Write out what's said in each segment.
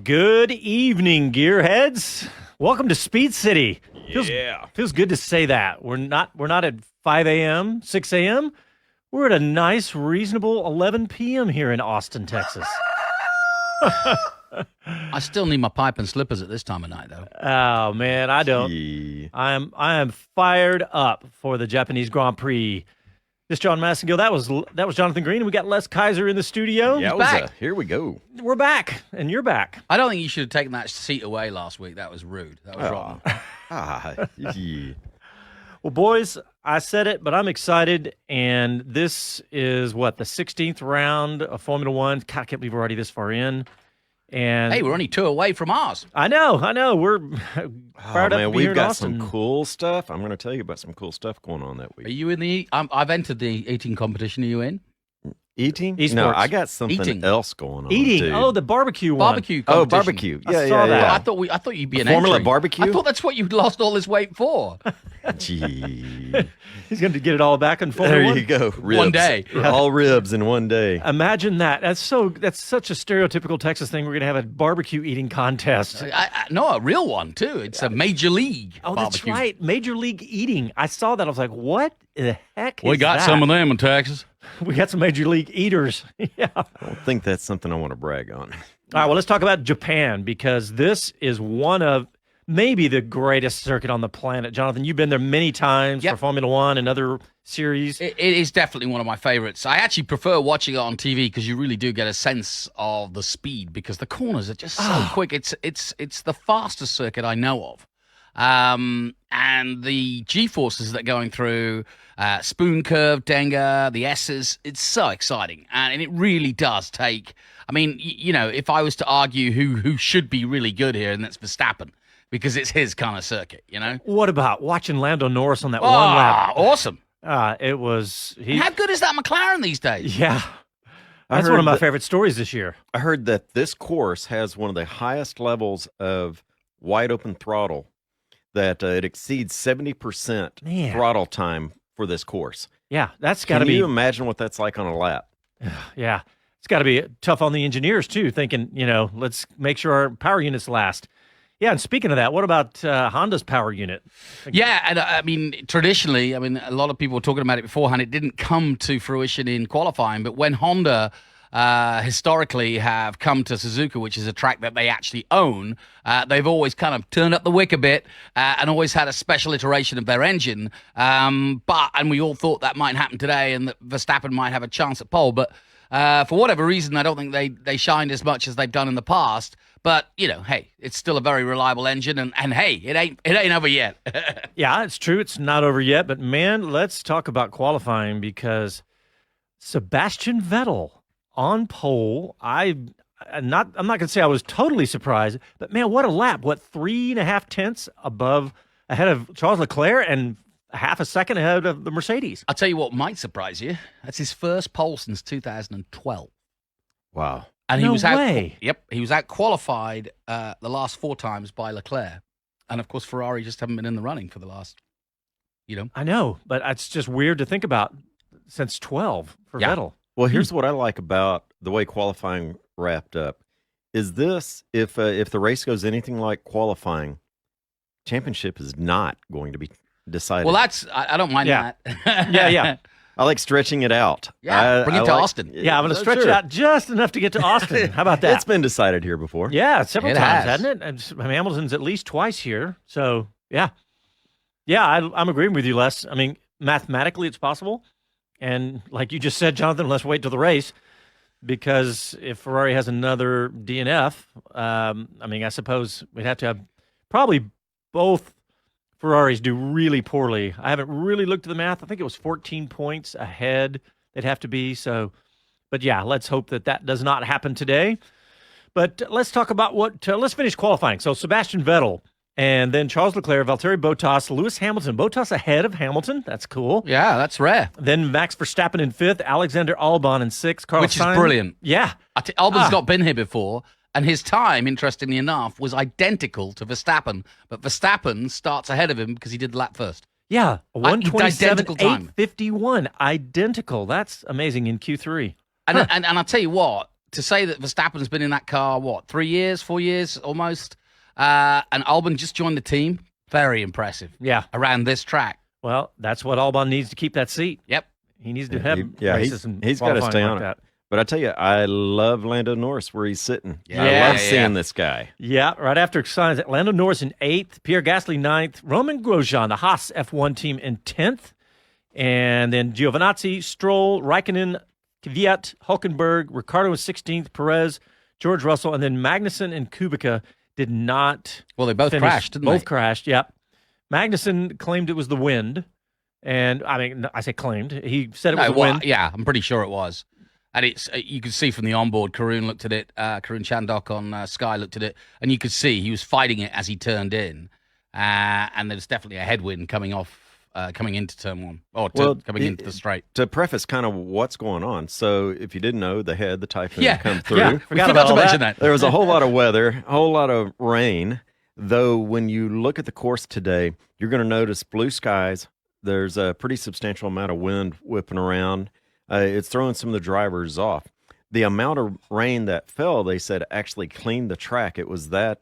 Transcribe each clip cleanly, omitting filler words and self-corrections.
Good evening, gearheads. Welcome to Speed City. Feels good to say that. We're not at 5 a.m., 6 a.m. We're at a nice, reasonable 11 p.m. here in Austin, Texas. I still need my pipe and slippers at this time of night, though. Oh man, I don't. I am fired up for the Japanese Grand Prix. This John Massengill, that was Jonathan Green, and we got Les Kaiser in the studio. Yeah, here we go. We're back, and you're back. I don't think you should have taken that seat away last week. That was rude. That was wrong. Yeah. Well, boys, I said it, but I'm excited, and this is, the 16th round of Formula One. God, I can't believe we're already this far in. And hey, we're only 2 away from ours. I know. We're fired up to be here we've in got Austin. some cool stuff. I'm going to tell you about some cool stuff going on that week. Are you in the... I've entered the eating competition. Are you in? Eating? Esports. No, I got something Eating. else going on. Eating. Too. Oh, the barbecue one. Barbecue competition. Oh, barbecue. I Yeah, saw that. yeah. I thought you'd be an Formula entry. barbecue? I thought that's what you'd lost all this weight for. Gee. He's going to get it all back in Formula There One. you go. Ribs. One day. All ribs in one day. Imagine that. That's such a stereotypical Texas thing. We're going to have a barbecue eating contest. No, a real one, too. It's a major league Oh, barbecue. that's right. Major League Eating. I saw that. I was like, what the heck is We got that? some of them in Texas. We got some Major League Eaters. Yeah. I don't think that's something I want to brag on. All right, well, let's talk about Japan, because this is one of maybe the greatest circuit on the planet. Jonathan, you've been there many times for Formula One and other series. It is definitely one of my favorites. I actually prefer watching it on TV because you really do get a sense of the speed, because the corners are just so quick. It's the fastest circuit I know of. And the G-forces that are going through, spoon curve, Denga, the S's, it's so exciting. And it really does take, I mean, if I was to argue who should be really good here, and that's Verstappen, because it's his kind of circuit, What about watching Lando Norris on that one lap? Awesome. It was... How good is that McLaren these days? Yeah. That's one of my favorite stories this year. I heard that this course has one of the highest levels of wide open throttle, that it exceeds 70% throttle time for this course. Yeah, that's got to be... Can you imagine what that's like on a lap? Yeah. It's got to be tough on the engineers, too, thinking, let's make sure our power units last. Yeah, and speaking of that, what about Honda's power unit? Yeah, and I mean, traditionally, a lot of people were talking about it beforehand. It didn't come to fruition in qualifying, but when Honda historically have come to Suzuka, which is a track that they actually own, they've always kind of turned up the wick a bit and always had a special iteration of their engine. And we all thought that might happen today and that Verstappen might have a chance at pole, but for whatever reason, I don't think they shined as much as they've done in the past. But, hey, it's still a very reliable engine, and hey, it ain't over yet. Yeah, it's true. It's not over yet. But, man, let's talk about qualifying, because Sebastian Vettel on pole, I'm not going to say I was totally surprised, but, man, what a lap. 3.5 tenths ahead of Charles Leclerc and half a second ahead of the Mercedes. I'll tell you what might surprise you. That's his first pole since 2012. Wow. And he he was out qualified the last 4 times by Leclerc. And, of course, Ferrari just haven't been in the running for the last, I know, but it's just weird to think about since 12 for Vettel. Well, here's what I like about the way qualifying wrapped up. Is this, if the race goes anything like qualifying, championship is not going to be decided. Well, I don't mind that. Yeah. I like stretching it out. Yeah, bring it to Austin. Yeah, I'm going to stretch it out just enough to get to Austin. How about that? It's been decided here before. Yeah, several times, has. hasn't it? And Hamilton's at least twice here. So, yeah. Yeah, I'm agreeing with you, Les. I mean, mathematically it's possible. And like you just said, Jonathan, let's wait till the race. Because if Ferrari has another DNF, I suppose we'd have to have probably both Ferraris do really poorly. I haven't really looked at the math. I think it was 14 points ahead they'd have to be. So, but yeah, let's hope that does not happen today. But let's talk about let's finish qualifying. So Sebastian Vettel, and then Charles Leclerc, Valtteri Bottas, Lewis Hamilton. Bottas ahead of Hamilton. That's cool. Yeah, that's rare. Then Max Verstappen in 5th, Alexander Albon in 6th, Carlos Which is Sainz. brilliant. Yeah. Albon's not been here before. And his time, interestingly enough, was identical to Verstappen. But Verstappen starts ahead of him because he did the lap first. Yeah, 127, time. 851. Identical. That's amazing in Q3. And I'll tell you what, to say that Verstappen's been in that car, 3 years, 4 years almost, and Albon just joined the team, very impressive. Yeah. Around this track. Well, that's what Albon needs to keep that seat. Yep. He needs to have races and he's got to stay qualifying on like it. that. But I tell you, I love Lando Norris where he's sitting. Yeah, I love seeing this guy. Yeah, right after Sainz, Lando Norris in 8th, Pierre Gasly 9th, Romain Grosjean, the Haas F1 team, in 10th, and then Giovinazzi, Stroll, Raikkonen, Kvyat, Hulkenberg, Ricciardo was 16th, Perez, George Russell, and then Magnussen and Kubica did not. Well, they both finish. crashed, didn't they? Both crashed, yep. Magnussen claimed it was the wind, and I mean, I say claimed. He said it was the wind. Yeah, I'm pretty sure it was. And it's you could see from the onboard, Karun looked at it, Karun Chandok on Sky looked at it, and you could see he was fighting it as he turned in. And there's definitely a headwind coming into turn one, or coming into the straight. To preface kind of what's going on, so if you didn't know, they had the typhoon come through. Yeah, We forgot to mention that. There was a whole lot of weather, a whole lot of rain, though when you look at the course today, you're going to notice blue skies. There's a pretty substantial amount of wind whipping around. It's throwing some of the drivers off. The amount of rain that fell, they said, actually cleaned the track. It was that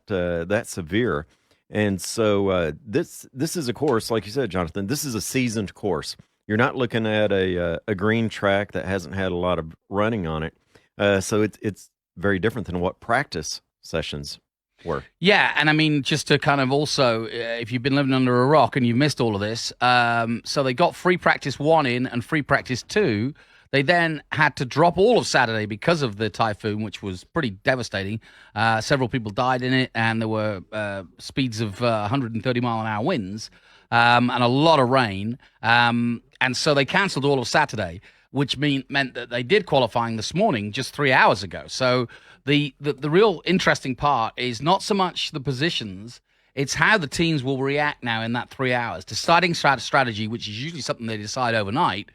severe. And so this is a course, like you said, Jonathan, this is a seasoned course. You're not looking at a green track that hasn't had a lot of running on it. So it's very different than what practice sessions were. Yeah, and I mean, just to kind of also, if you've been living under a rock and you've missed all of this, so they got free practice 1 in and free practice 2. They then had to drop all of Saturday because of the typhoon, which was pretty devastating. Several people died in it, and there were speeds of 130-mile-an-hour winds and a lot of rain. And so they cancelled all of Saturday, which meant that they did qualifying this morning just 3 hours ago. So the real interesting part is not so much the positions, it's how the teams will react now in that 3 hours. Deciding strategy, which is usually something they decide overnight.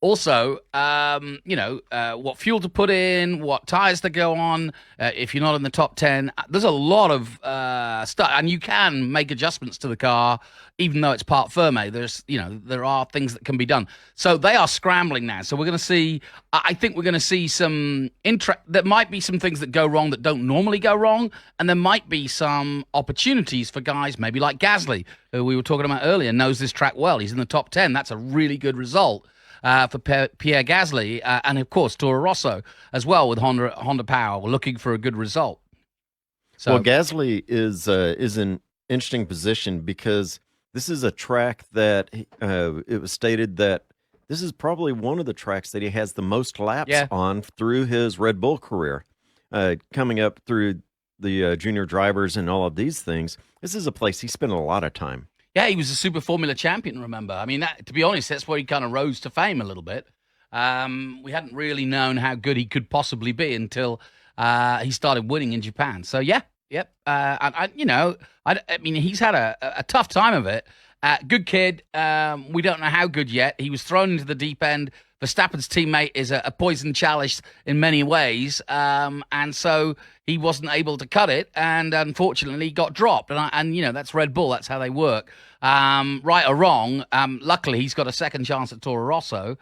Also, what fuel to put in, what tires to go on, if you're not in the top 10. There's a lot of stuff, and you can make adjustments to the car, even though it's part firme. There are things that can be done. So they are scrambling now. So we're going to see, I think we're going to see there might be some things that go wrong that don't normally go wrong, and there might be some opportunities for guys maybe like Gasly, who we were talking about earlier, knows this track well. He's in the top 10. That's a really good result. For Pierre Gasly, and of course Toro Rosso as well with Honda Power. We're looking for a good result. So, well, Gasly is in interesting position because this is a track that it was stated that this is probably one of the tracks that he has the most laps on through his Red Bull career. Coming up through the junior drivers and all of these things, this is a place he spent a lot of time. Yeah, he was a Super Formula champion, remember? I mean, to be honest, that's where he kind of rose to fame a little bit. We hadn't really known how good he could possibly be until he started winning in Japan. So, yeah, yep. I mean, he's had a tough time of it. Good kid. We don't know how good yet. He was thrown into the deep end. Verstappen's teammate is a poison chalice in many ways, and so he wasn't able to cut it, and unfortunately got dropped. And that's Red Bull. That's how they work. Right or wrong, luckily he's got a second chance at Toro Rosso,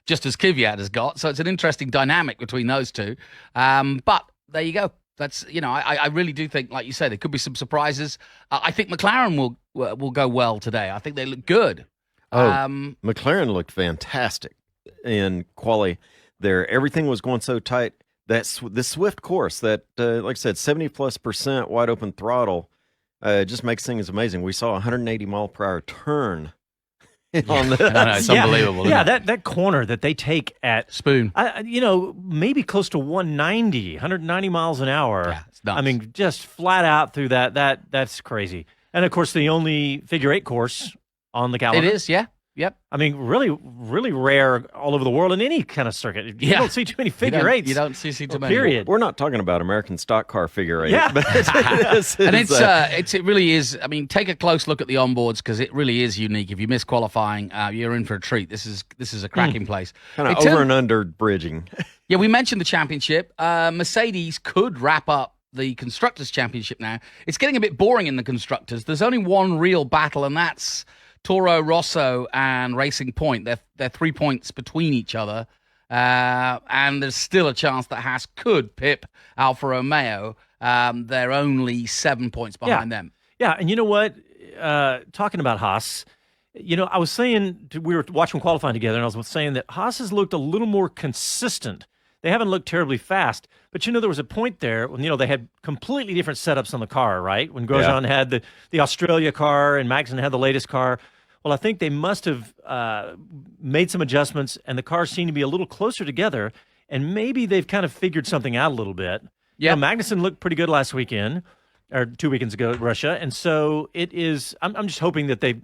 just as Kvyat has got. So it's an interesting dynamic between those two. But there you go. That's I really do think, like you say, there could be some surprises. I think McLaren will go well today. I think they look good. McLaren looked fantastic in quali there. Everything was going so tight. The Swift course that, like I said, 70+% wide open throttle just makes things amazing. We saw a 180-mile-per-hour turn on this. It's unbelievable. Yeah, that corner that they take at Spoon, maybe close to 190 miles an hour. Yeah, it's nuts. I mean, just flat out through that. That's crazy. And of course, the only figure 8 course on the calendar. It is, yeah. Yep. I mean, really, really rare all over the world in any kind of circuit. You don't see too many figure 8s. You don't see too many. Period. We're not talking about American stock car figure 8. Yeah. But it really is. I mean, take a close look at the onboards because it really is unique. If you miss qualifying, you're in for a treat. This is a cracking place. Kind of over and under bridging. Yeah, we mentioned the championship. Mercedes could wrap up the Constructors' Championship now. It's getting a bit boring in the Constructors. There's only one real battle, and that's Toro Rosso and Racing Point. They're 3 points between each other. and there's still a chance that Haas could pip Alfa Romeo. They're only 7 points behind them. Yeah, and you know what? Talking about Haas, I was saying, we were watching qualifying together, and I was saying that Haas has looked a little more consistent. They haven't looked terribly fast, but there was a point there when they had completely different setups on the car, right? When Grosjean had the Australia car and Magnussen had the latest car. Well, I think they must have made some adjustments, and the cars seem to be a little closer together, and maybe they've kind of figured something out a little bit. Yeah, Magnussen looked pretty good last weekend, or 2 weekends ago at Russia, and so it is. I'm just hoping that they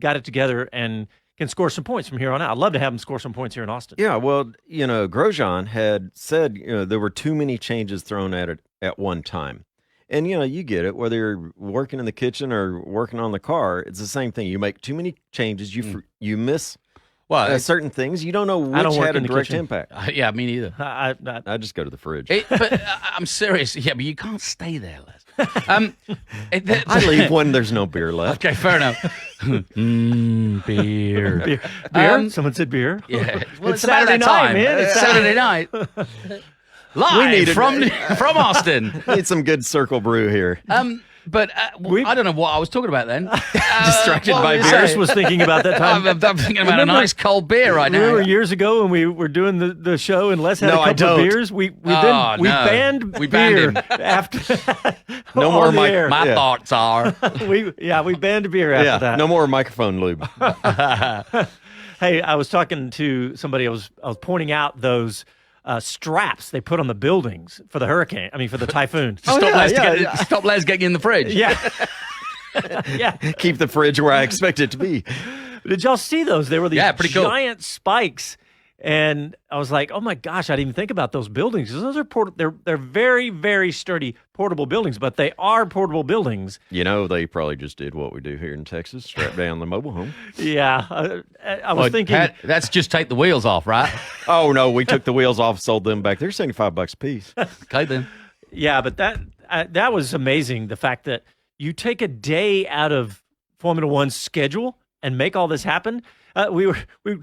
got it together and can score some points from here on out. I'd love to have them score some points here in Austin. Yeah, well, Grosjean had said there were too many changes thrown at it at one time. And, you get it, whether you're working in the kitchen or working on the car, it's the same thing. You make too many changes, you miss certain things. You don't know which had a direct impact. Yeah, me neither. I just go to the fridge. But I'm serious. Yeah, but you can't stay there, Les. I leave when there's no beer left. Okay, fair enough. Beer. Beer? Someone said beer? Yeah. Well, it's Saturday night, man. It's Saturday night. Live from Austin. Need some good Circle Brew here. But I don't know what I was talking about then. Distracted by beer. Chris was thinking about that time. I'm thinking about a nice cold beer right now. Remember years ago when we were doing the show and Les had a couple of beers? We banned beer him. after. No more My thoughts are. we banned beer after that. No more microphone lube. Hey, I was talking to somebody. I was pointing out those straps they put on the buildings for the hurricane. I mean, for the typhoon. Stop Les getting in the fridge. Yeah. Yeah. Keep the fridge where I expect it to be. Did y'all see those? They were these pretty cool. giant spikes. And I was like, oh my gosh, I didn't even think about those buildings. Those are they're very, very sturdy portable buildings, but they are portable buildings. They probably just did what we do here in Texas, strap down the mobile home. Yeah. I was thinking. That's just take the wheels off, right? Oh, no, we took the wheels off, sold them back. They're $75 a piece. Okay, then. Yeah, but that was amazing, the fact that you take a day out of Formula One's schedule and make all this happen. We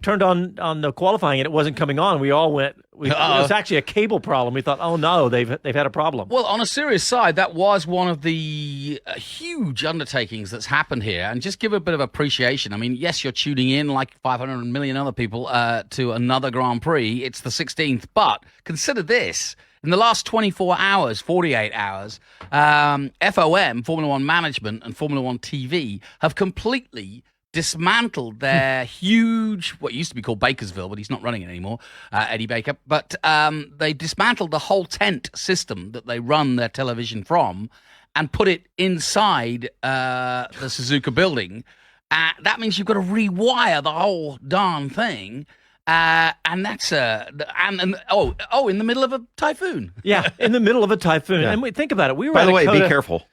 turned on the qualifying and it wasn't coming on. We all went. It was actually a cable problem. We thought, oh no, they've had a problem. Well, on a serious side, that was one of the huge undertakings that's happened here, and just give a bit of appreciation. I mean, yes, you're tuning in like 500 million other people to another Grand Prix. It's the 16th, but consider this. In the last 24 hours, 48 hours, FOM, Formula One Management, and Formula One TV have completely dismantled their huge, what used to be called Bakersville, but he's not running it anymore, Eddie Baker. But they dismantled the whole tent system that they run their television from and put it inside the Suzuka building. That means you've got to rewire the whole darn thing. And that's in the middle of a typhoon. Yeah, in the middle of a typhoon. Yeah. And think about it. We were By the way, be careful.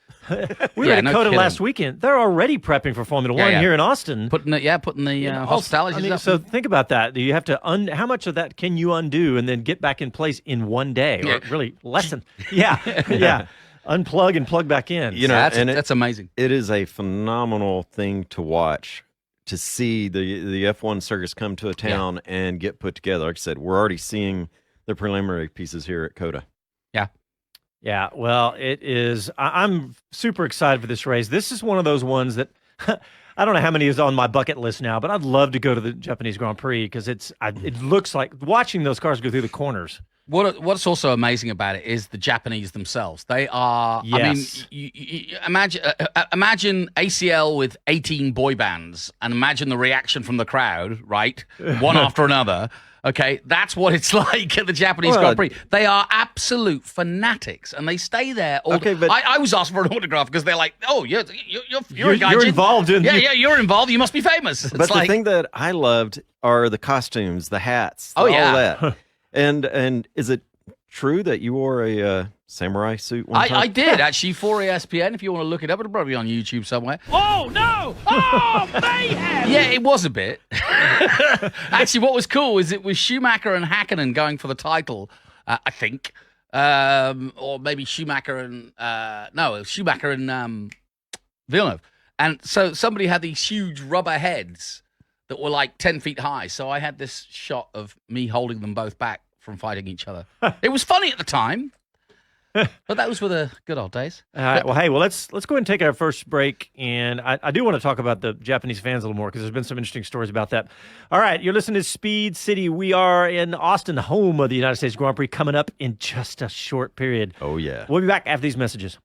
We were at Coda last weekend. They're already prepping for Formula One here in Austin. Putting the hospitality up. So think about that. You have to how much of that can you undo and then get back in place in one day, or really less than? Yeah. Unplug and plug back in. That's amazing. It is a phenomenal thing to watch, to see the F1 circus come to a town and get put together. Like I said, we're already seeing the preliminary pieces here at Coda. Yeah, well, it is. I'm super excited for this race. This is one of those ones that I don't know how many is on my bucket list now, but I'd love to go to the Japanese Grand Prix because it looks like watching those cars go through the corners. What's also amazing about it is the Japanese themselves. They are. Yes. I mean, you imagine ACL with 18 boy bands, and imagine the reaction from the crowd, right? One after another. Okay, that's what it's like at the Japanese Grand Prix. They are absolute fanatics, and they stay there all. Okay, but I was asked for an autograph because they're like, "Oh, you're a guy. You're involved in. Yeah, you're involved. You must be famous." But the thing that I loved are the costumes, the hats, all that. And is it true that you wore a samurai suit one time? I did, actually, for ESPN. If you want to look it up, it'll probably be on YouTube somewhere. Oh, no! Oh, mayhem! Yeah, it was a bit. Actually, what was cool is it was Schumacher and Hakkinen going for the title, I think. Or maybe Schumacher and... Schumacher and Villeneuve. And so somebody had these huge rubber heads that were like 10 feet high. So I had this shot of me holding them both back from fighting each other. It was funny at the time, but those were the good old days. All right. Well, hey, let's go ahead and take our first break, and I do want to talk about the Japanese fans a little more because there's been some interesting stories about that. All right, you're listening to Speed City. We are in Austin, home of the United States Grand Prix, coming up in just a short period. Oh, yeah. We'll be back after these messages.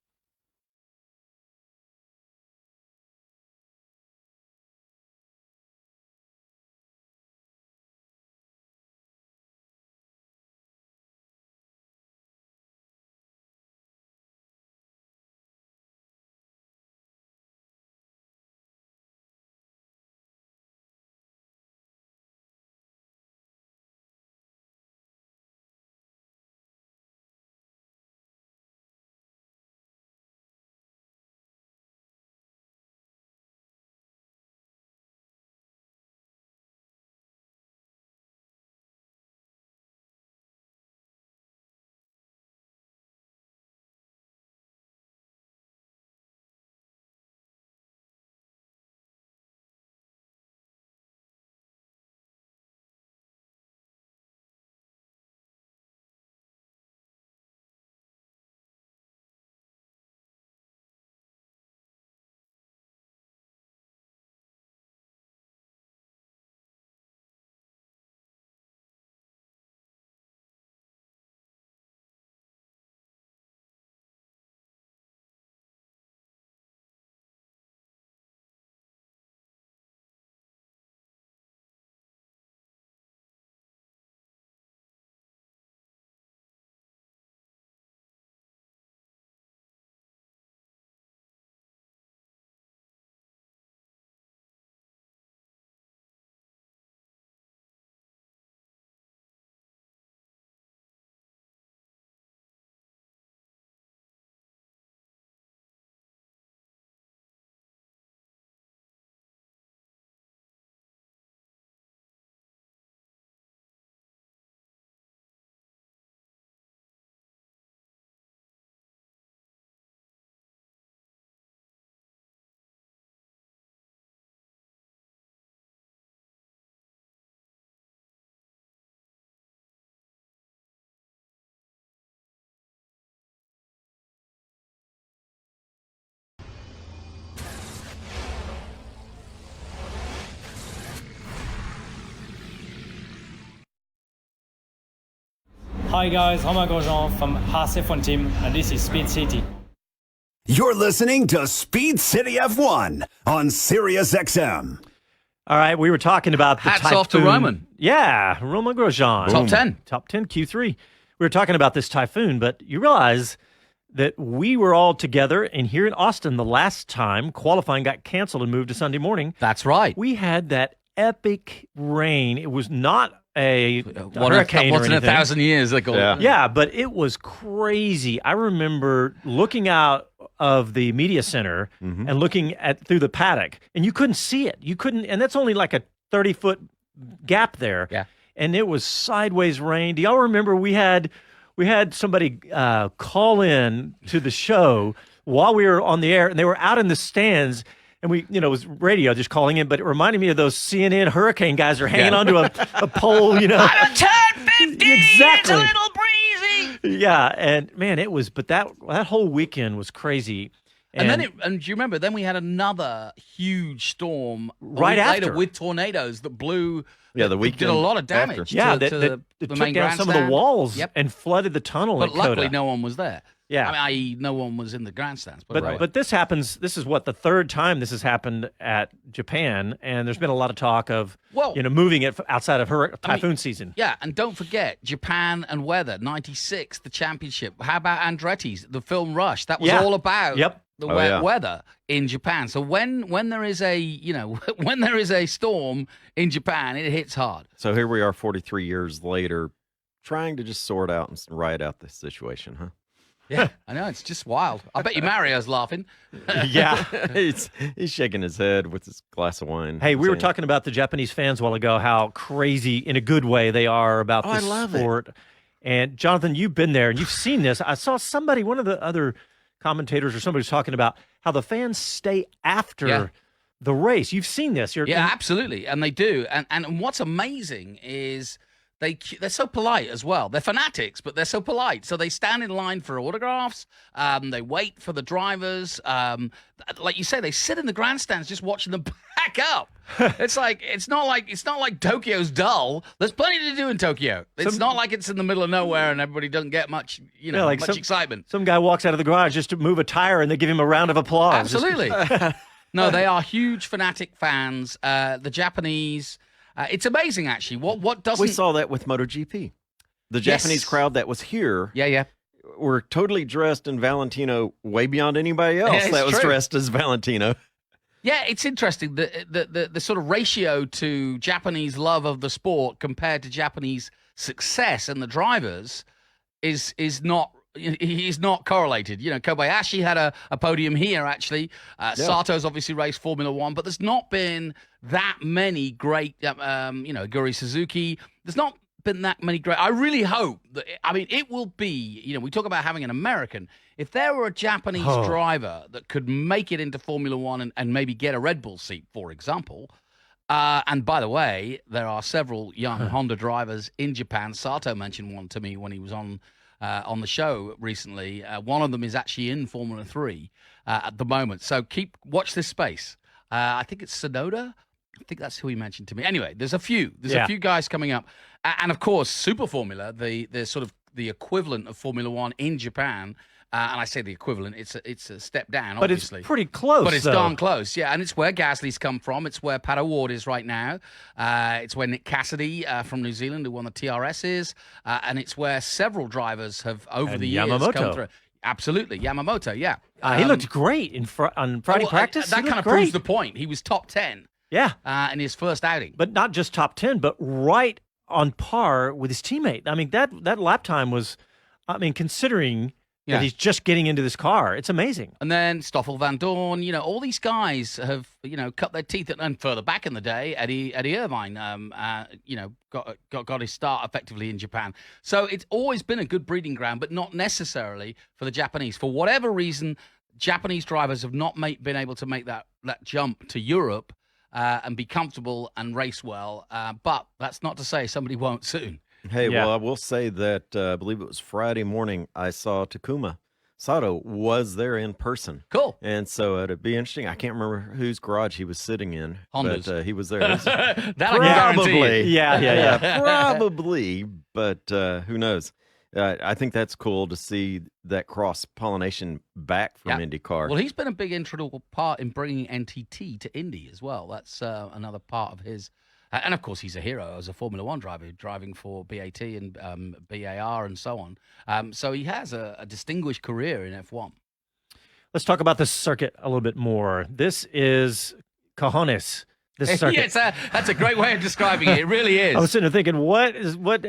Hi guys, Romain Grosjean from RC1 Team, and this is Speed City. You're listening to Speed City F1 on SiriusXM. All right, we were talking about the Hats off to typhoon. Roman. Yeah, Roman Grosjean. Top 10. Top 10 Q3. We were talking about this typhoon, but you realize that we were all together, and here in Austin the last time qualifying got canceled and moved to Sunday morning. That's right. We had that epic rain. It was not a hurricane or Once in anything. 1,000 years, they call it. Yeah, but it was crazy. I remember looking out of the media center and looking at through the paddock, and you couldn't see it. You couldn't, and that's only like a 30-foot gap there. Yeah. And it was sideways rain. Do y'all remember we had somebody call in to the show while we were on the air, and they were out in the stands. And we, it was radio just calling in, but it reminded me of those CNN hurricane guys are hanging onto a pole, I'm a turn 50. It's a Exactly. little breezy. Yeah, and man, it was. But that whole weekend was crazy. And then, and do you remember? Then we had another huge storm Right a week later after. with tornadoes that blew. Yeah, the that weekend did a lot of damage. yeah, to that the took main down some of the grandstand. walls Yep. and flooded the tunnel. But at Coda. luckily, no one was there. Yeah. I mean, i.e., no one was in the grandstands. But this happens. This is what the third time this has happened at Japan, and there's been a lot of talk of moving it outside of typhoon season. Yeah, and don't forget Japan and weather. '96, the championship. How about Andretti's, the film Rush? That was all about the weather in Japan. So when there is a when there is a storm in Japan, it hits hard. So here we are 43 years later, trying to just sort out and ride out this situation, huh? Yeah, I know, it's just wild. I bet you Mario's laughing. Yeah. He's shaking his head with his glass of wine. Hey, we were saying, talking about the Japanese fans a while ago, how crazy, in a good way, they are about this sport. And Jonathan, you've been there and you've seen this. I saw somebody, one of the other commentators or somebody was talking about how the fans stay after the race. You've seen this. Yeah, absolutely, and they do. And what's amazing is they're so polite as well. They're fanatics, but they're so polite. So they stand in line for autographs. They wait for the drivers. Like you say, they sit in the grandstands just watching them pack up. It's not like Tokyo's dull. There's plenty to do in Tokyo. It's not like it's in the middle of nowhere and everybody doesn't get much, much excitement. Some guy walks out of the garage just to move a tire, and they give him a round of applause. Absolutely. No, they are huge fanatic fans. The Japanese. It's amazing, actually. What doesn't... We saw that with MotoGP. The Japanese crowd that was here were totally dressed in Valentino way beyond anybody else that was dressed as Valentino. Yeah, it's interesting. The sort of ratio to Japanese love of the sport compared to Japanese success and the drivers is not... He's not correlated. Kobayashi had a podium here, actually. Sato's obviously raced Formula One, but there's not been that many great, Guri Suzuki. There's not been that many great. I really hope that, it will be, we talk about having an American. If there were a Japanese driver that could make it into Formula One and maybe get a Red Bull seat, for example. And by the way, there are several young Honda drivers in Japan. Sato mentioned one to me when he was on the show recently. One of them is actually in Formula 3 at the moment. So watch this space. I think it's Sonoda. I think that's who he mentioned to me. Anyway, there's a few guys coming up. And of course, Super Formula, the sort of the equivalent of Formula 1 in Japan. And I say the equivalent, it's a step down, obviously. But it's pretty close, But it's darn close, yeah. And it's where Gasly's come from. It's where Pat O'Ward is right now. It's where Nick Cassidy from New Zealand, who won the TRS, is. And it's where several drivers have, over the years, come through. Absolutely, Yamamoto, yeah. He looked great on Friday practice. That kind of proves the point. He was top 10 in his first outing. But not just top 10, but right on par with his teammate. That lap time was, considering... Yeah, he's just getting into this car. It's amazing. And then Stoffel Van Dorn, all these guys have, cut their teeth. And further back in the day, Eddie Irvine, got his start effectively in Japan. So it's always been a good breeding ground, but not necessarily for the Japanese. For whatever reason, Japanese drivers have not been able to make that jump to Europe and be comfortable and race well. But that's not to say somebody won't soon. Hey, well, I will say that I believe it was Friday morning I saw Takuma Sato was there in person. Cool. And so it'd be interesting. I can't remember whose garage he was sitting in. Honda's. But he was there. That I can guarantee. Yeah. Probably, but who knows? I think that's cool to see that cross-pollination back from IndyCar. Well, he's been a big integral part in bringing NTT to Indy as well. That's another part of his... and, of course, he's a hero as a Formula One driver, driving for BAT and BAR and so on. So he has a distinguished career in F1. Let's talk about this circuit a little bit more. This is cojones, this circuit. Yeah, that's a great way of describing it. It really is. I was sitting there thinking, what?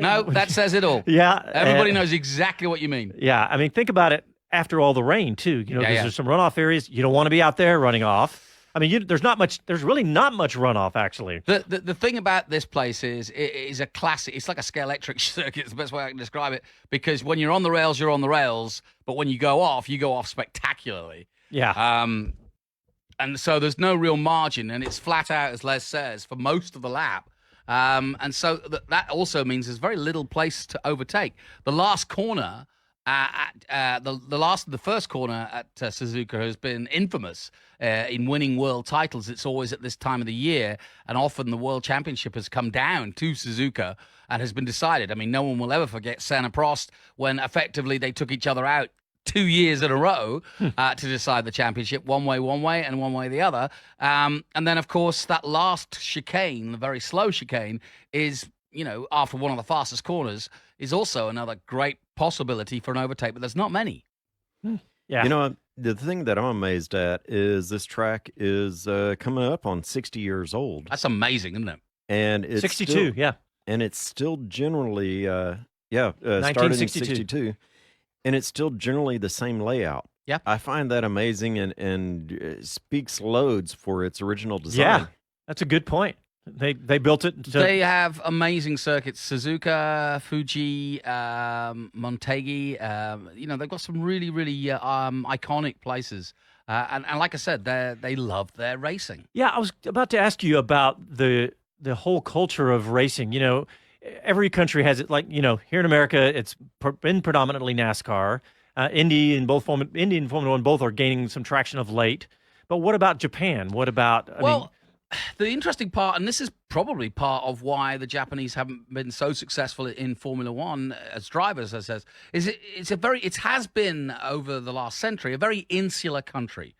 No, that says it all. Yeah. Everybody knows exactly what you mean. Yeah. Think about it after all the rain, too. There's some runoff areas. You don't want to be out there running off. There's really not much runoff, actually. The thing about this place is it is a classic. It's like a Scalextric circuit. It's the best way I can describe it. Because when you're on the rails, you're on the rails. But when you go off spectacularly. Yeah. And so there's no real margin. And it's flat out, as Les says, for most of the lap. And so that also means there's very little place to overtake. The last corner... the first corner at Suzuka has been infamous in winning world titles. It's always at this time of the year, and often the world championship has come down to Suzuka and has been decided. No one will ever forget Senna Prost when effectively they took each other out 2 years in a row to decide the championship, one way and one way the other. And then, of course, that last chicane, the very slow chicane, is, after one of the fastest corners, is also another great possibility for an overtake, but there's not many. Yeah. The thing that I'm amazed at is this track is coming up on 60 years old. That's amazing, isn't it? And it's 62, And it's still generally, started in 62. And it's still generally the same layout. Yeah. I find that amazing and speaks loads for its original design. Yeah, that's a good point. They built it. They have amazing circuits: Suzuka, Fuji, Montegi. They've got some really, really iconic places. And like I said, they love their racing. Yeah, I was about to ask you about the whole culture of racing. Every country has it. Like, here in America, it's been predominantly NASCAR. Indy and Formula One both are gaining some traction of late. But what about Japan? What about? The interesting part, and this is probably part of why the Japanese haven't been so successful in Formula One as drivers, is it has been over the last century a very insular country.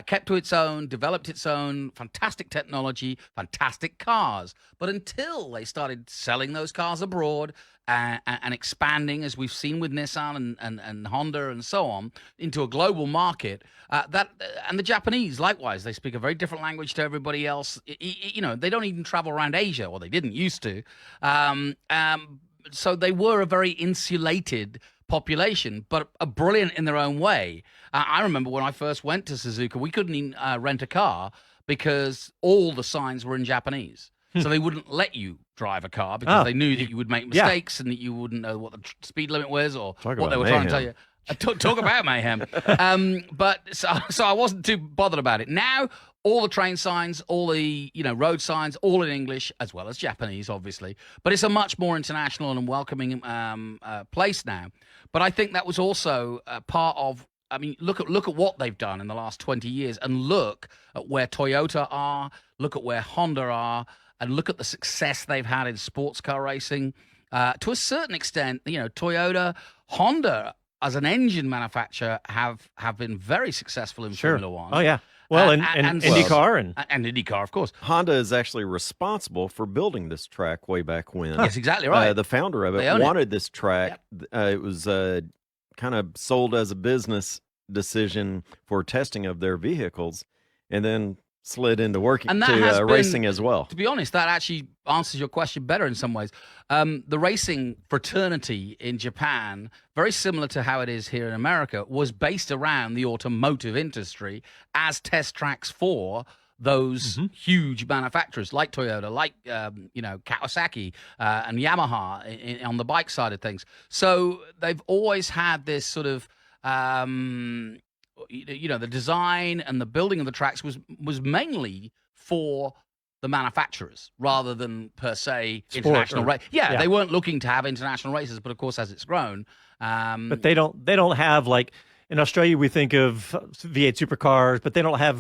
Kept to its own, developed its own, fantastic technology, fantastic cars. But until they started selling those cars abroad and expanding, as we've seen with Nissan and Honda and so on, into a global market, and the Japanese, likewise, they speak a very different language to everybody else. They don't even travel around Asia, or they didn't used to. So they were a very insulated population, but brilliant in their own way. I remember when I first went to Suzuka, we couldn't even rent a car because all the signs were in Japanese. So they wouldn't let you drive a car because they knew that you would make mistakes and that you wouldn't know what the speed limit was or what they were trying to tell you. Talk about mayhem. But so I wasn't too bothered about it. Now, all the train signs, all the road signs, all in English, as well as Japanese, obviously. But it's a much more international and welcoming place now. But I think that was also part of. I mean, look at what they've done in the last 20 years, and look at where Toyota are, look at where Honda are, and look at the success they've had in sports car racing. To a certain extent, Toyota, Honda, as an engine manufacturer, have been very successful in Formula One. Oh yeah. Well, and IndyCar and IndyCar, of course. Honda is actually responsible for building this track way back when. Yes, exactly right. The founder of it wanted this track. Yep. It was kind of sold as a business decision for testing of their vehicles, and then slid into working to racing as well. To be honest, that actually answers your question better in some ways. The racing fraternity in Japan, very similar to how it is here in America, was based around the automotive industry as test tracks for those huge manufacturers like Toyota, like Kawasaki and Yamaha on the bike side of things. So they've always had this sort of the design and the building of the tracks was mainly for the manufacturers rather than per se international race. Yeah, they weren't looking to have international races, but of course, as it's grown, but they don't have, like in Australia we think of V8 supercars, but they don't have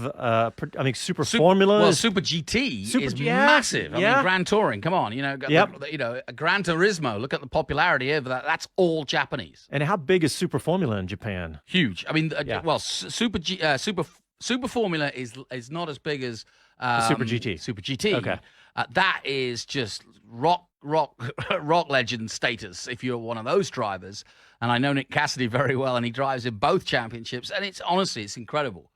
Super Formula. Well, Super GT is massive. I mean, Grand Touring. Come on, Gran Turismo. Look at the popularity of that. That's all Japanese. And how big is Super Formula in Japan? Huge. I mean, Super Formula is not as big as Super GT. Super GT. Okay. That is just rock legend status if you're one of those drivers. And I know Nick Cassidy very well, and he drives in both championships, and it's incredible.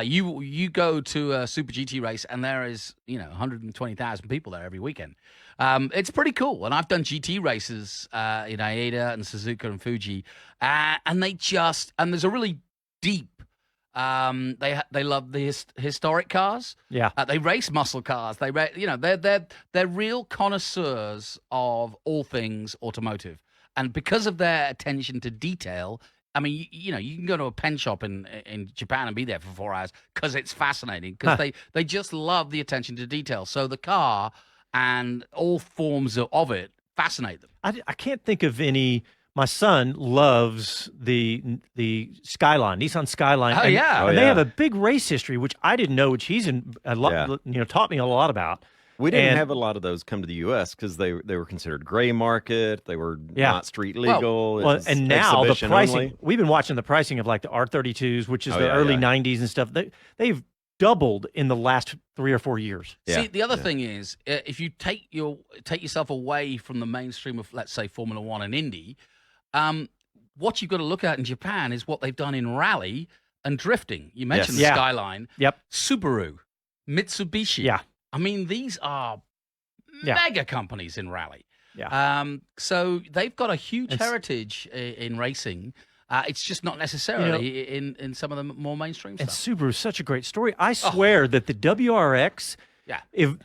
You go to a Super GT race, and there is 120,000 people there every weekend. It's pretty cool, and I've done GT races in Aida and Suzuka and Fuji, and there's a really deep. They love the historic cars. Yeah, they race muscle cars. They're real connoisseurs of all things automotive. And because of their attention to detail, I mean, you can go to a pen shop in Japan and be there for 4 hours because it's fascinating. Because they just love the attention to detail. So the car and all forms of it fascinate them. I can't think of any. My son loves the Skyline, Nissan Skyline. Oh, yeah. And they have a big race history, which I didn't know, which he's taught me a lot about. We didn't have a lot of those come to the U.S. because they were considered gray market. They were not street legal. And now the pricing. Only. We've been watching the pricing of like the R32s, which is the early 90s and stuff. They've doubled in the last 3 or 4 years. See, the other thing is, if you take yourself away from the mainstream of, let's say, Formula One and Indy, what you've got to look at in Japan is what they've done in rally and drifting. You mentioned the Skyline. Yep. Subaru, Mitsubishi. Yeah. I mean, these are mega companies in rally. Yeah. So they've got a huge heritage in racing. It's just not necessarily in some of the more mainstream stuff. And Subaru's such a great story. I swear that the WRX if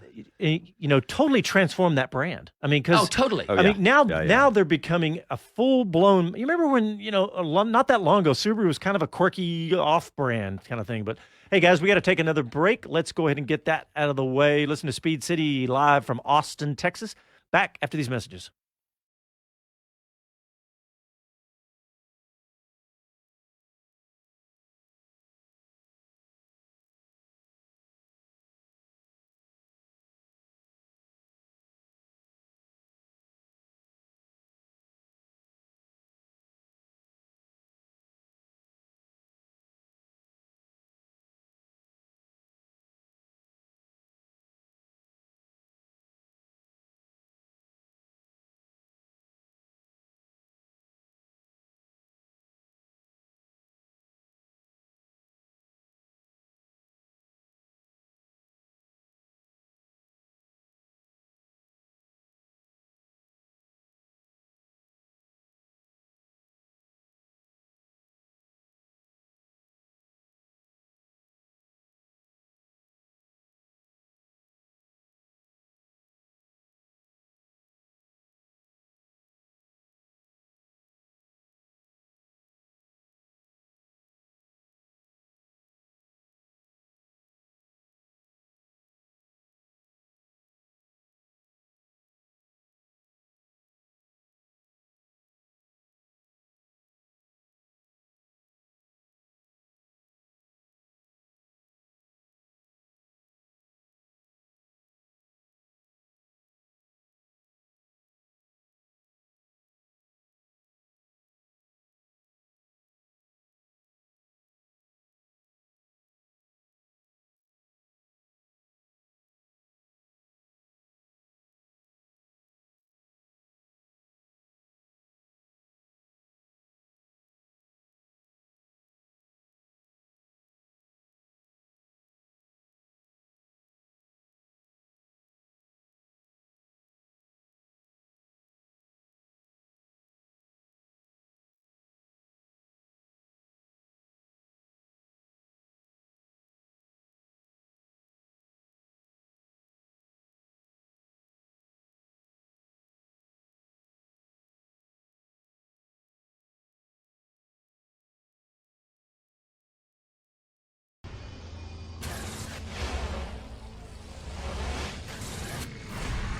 totally transform that brand. I mean, because totally. Oh, I mean, now Yeah. now they're becoming a full-blown. You remember when, not that long ago, Subaru was kind of a quirky off-brand kind of thing. But hey, guys, we got to take another break. Let's go ahead and get that out of the way. Listen to Speed City live from Austin, Texas. Back after these messages.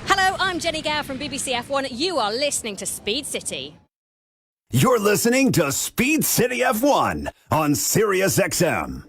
Hello, I'm Jenny Gow from BBC F1. You are listening to Speed City. You're listening to Speed City F1 on SiriusXM.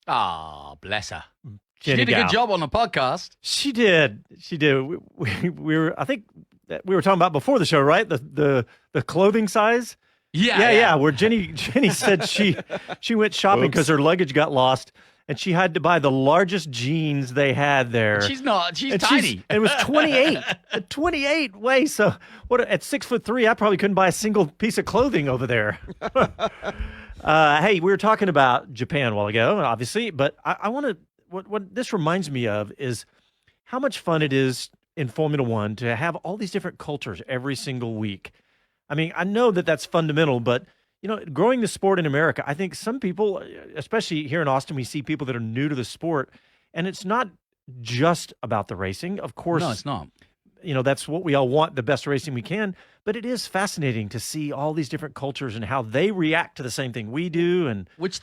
Ah, bless her. She Jenny did a good Gow. job on the podcast. She did. We were. I think that we were talking about before the show, right? The clothing size. Yeah. Where Jenny said she went shopping because her luggage got lost, and she had to buy the largest jeans they had there. She's not. She's And tiny. and it was 28. A 28 waist. So what? At 6'3", I probably couldn't buy a single piece of clothing over there. Hey, we were talking about Japan a while ago, obviously, but I want to. What this reminds me of is how much fun it is in Formula One to have all these different cultures every single week. I mean, I know that that's fundamental, but growing the sport in America, I think some people, especially here in Austin, we see people that are new to the sport, and it's not just about the racing. Of course, No, it's not. That's what we all want, the best racing we can. But it is fascinating to see all these different cultures and how they react to the same thing we do. And Which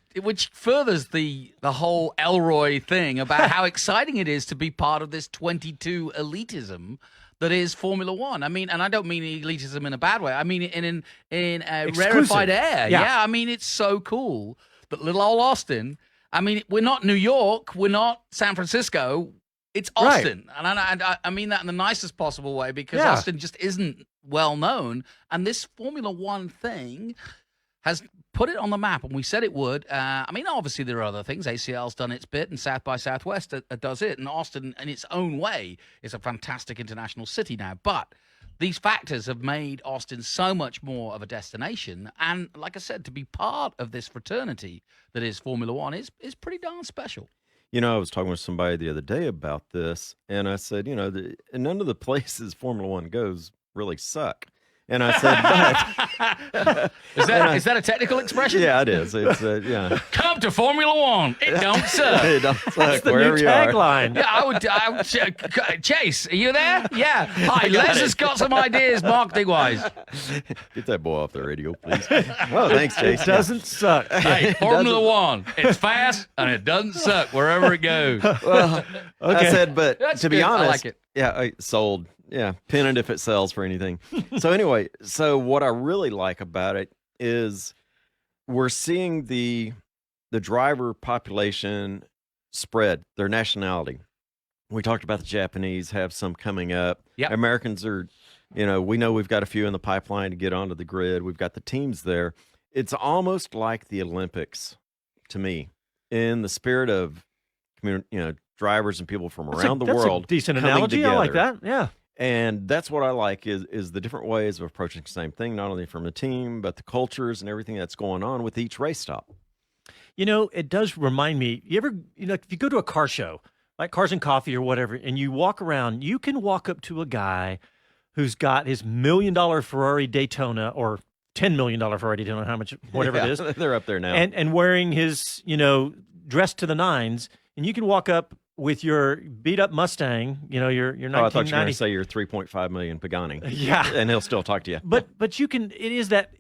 furthers the whole Elroy thing about how exciting it is to be part of this 22 elitism that is Formula One. I mean, and I don't mean elitism in a bad way. I mean in rarefied air. Yeah. I mean, it's so cool that little old Austin. I mean, we're not New York. We're not San Francisco. It's Austin. And I mean that in the nicest possible way because Austin just isn't well known. And this Formula One thing has put it on the map, and we said it would. I mean, obviously there are other things. ACL's done its bit, and South by Southwest does it. And Austin, in its own way, is a fantastic international city now. But these factors have made Austin so much more of a destination. And like I said, to be part of this fraternity that is Formula One is pretty darn special. I was talking with somebody the other day about this, and I said, none of the places Formula One goes really suck. And I said, but Is that a technical expression? yeah, it is. It's yeah. Come to Formula One. It don't suck. It don't suck That's the new wherever you are. tagline. Yeah, I would. Chase, are you there? Yeah. Hi, Les has got some ideas marketing wise. Get that boy off the radio, please. Oh, thanks, Chase. It doesn't suck. Hey, Formula One. It's fast and it doesn't suck wherever it goes. Well, I said, but That's to be good. I honest, like it. yeah, I sold. Yeah, pin it if it sells for anything. So anyway, so what I really like about it is we're seeing the driver population spread, their nationality. We talked about the Japanese have some coming up. Yep. Americans are, we know we've got a few in the pipeline to get onto the grid. We've got the teams there. It's almost like the Olympics to me, in the spirit of drivers and people from around the world. That's a decent coming analogy. I like together. that. Yeah. And that's what I like is the different ways of approaching the same thing, not only from the team, but the cultures and everything that's going on with each race stop. It does remind me, if you go to a car show, like Cars and Coffee or whatever, and you walk around, you can walk up to a guy who's got his $1 million Ferrari Daytona or $10 million Ferrari Daytona, whatever it is. They're up there now. And wearing his, dressed to the nines, and you can walk up with your beat up Mustang, your 1990. I thought you were going to say your 3.5 million Pagani. Yeah. And he'll still talk to you. But you can, it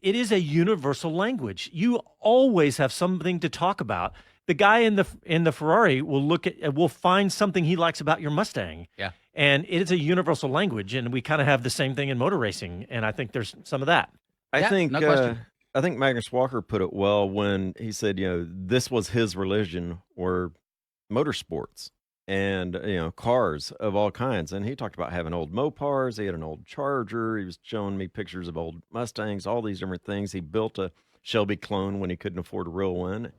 is a universal language. You always have something to talk about. The guy in the Ferrari will find something he likes about your Mustang. Yeah. And it is a universal language, and we kind of have the same thing in motor racing, and I think there's some of that. I think no question. I think Magnus Walker put it well when he said, this was his religion, or motorsports and cars of all kinds. And he talked about having old Mopars. He had an old Charger. He was showing me pictures of old Mustangs, all these different things. He built a Shelby clone when he couldn't afford a real one.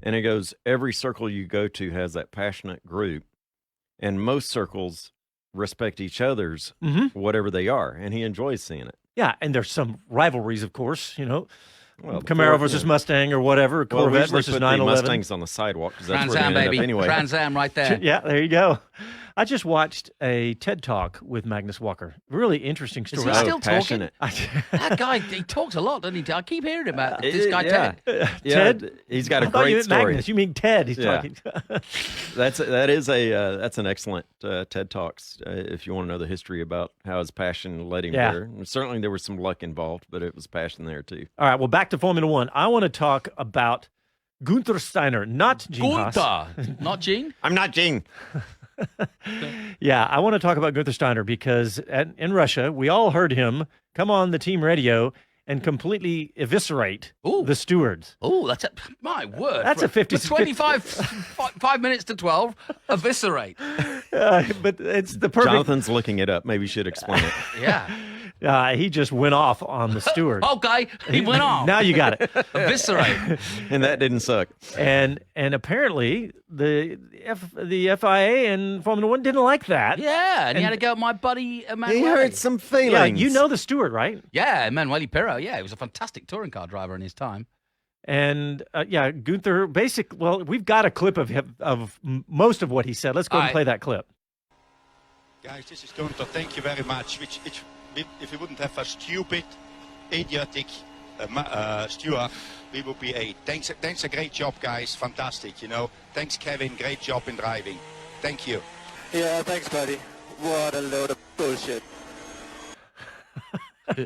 And he goes, every circle you go to has that passionate group, and most circles respect each other's whatever they are, and he enjoys seeing it. Yeah, and there's some rivalries, of course, Well, Camaro versus Mustang or whatever, Well, we Corvette usually versus put 911. the Mustangs on the sidewalk because that's Trans where Am, they end baby. up anyway. Trans Am right there. Yeah, there you go. I just watched a TED Talk with Magnus Walker. Really interesting Is story. he still passionate. That guy, he talks a lot, doesn't he? I keep hearing about this guy, yeah. Ted. Yeah, Ted? he's got a I thought you great meant story. Magnus. You mean Ted? He's Yeah. talking. That's an excellent TED Talks if you want to know the history about how his passion led him Yeah. there. And certainly there was some luck involved, but it was passion there too. All right, well, back to Formula One. I want to talk about Gunther Steiner, not Gene Haas. Gunther, not Gene. I'm not Gene. Yeah, I want to talk about Gunther Steiner because in Russia, we all heard him come on the team radio and completely eviscerate the stewards. Oh, my word. That's a 50 5 minutes to 12, eviscerate. But it's the perfect. Jonathan's looking it up. Maybe you should explain it. Yeah. He just went off on the steward. Okay, he went off. Now you got it. Eviscerate. And that didn't suck. And apparently the FIA and Formula One didn't like that. Yeah, and he had to go with my buddy He Emanuele. hurt some feelings. Yeah, you know the steward, right? Yeah, Emanuele Pirro. Yeah, he was a fantastic touring car driver in his time. And Gunther, we've got a clip of most of what he said. Let's go and play that clip. Guys, this is Gunther. Thank you very much. If we wouldn't have a stupid, idiotic steward, we would be 8. Thanks a great job, guys. Fantastic, Thanks, Kevin. Great job in driving. Thank you. Yeah, thanks, buddy. What a load of bullshit. We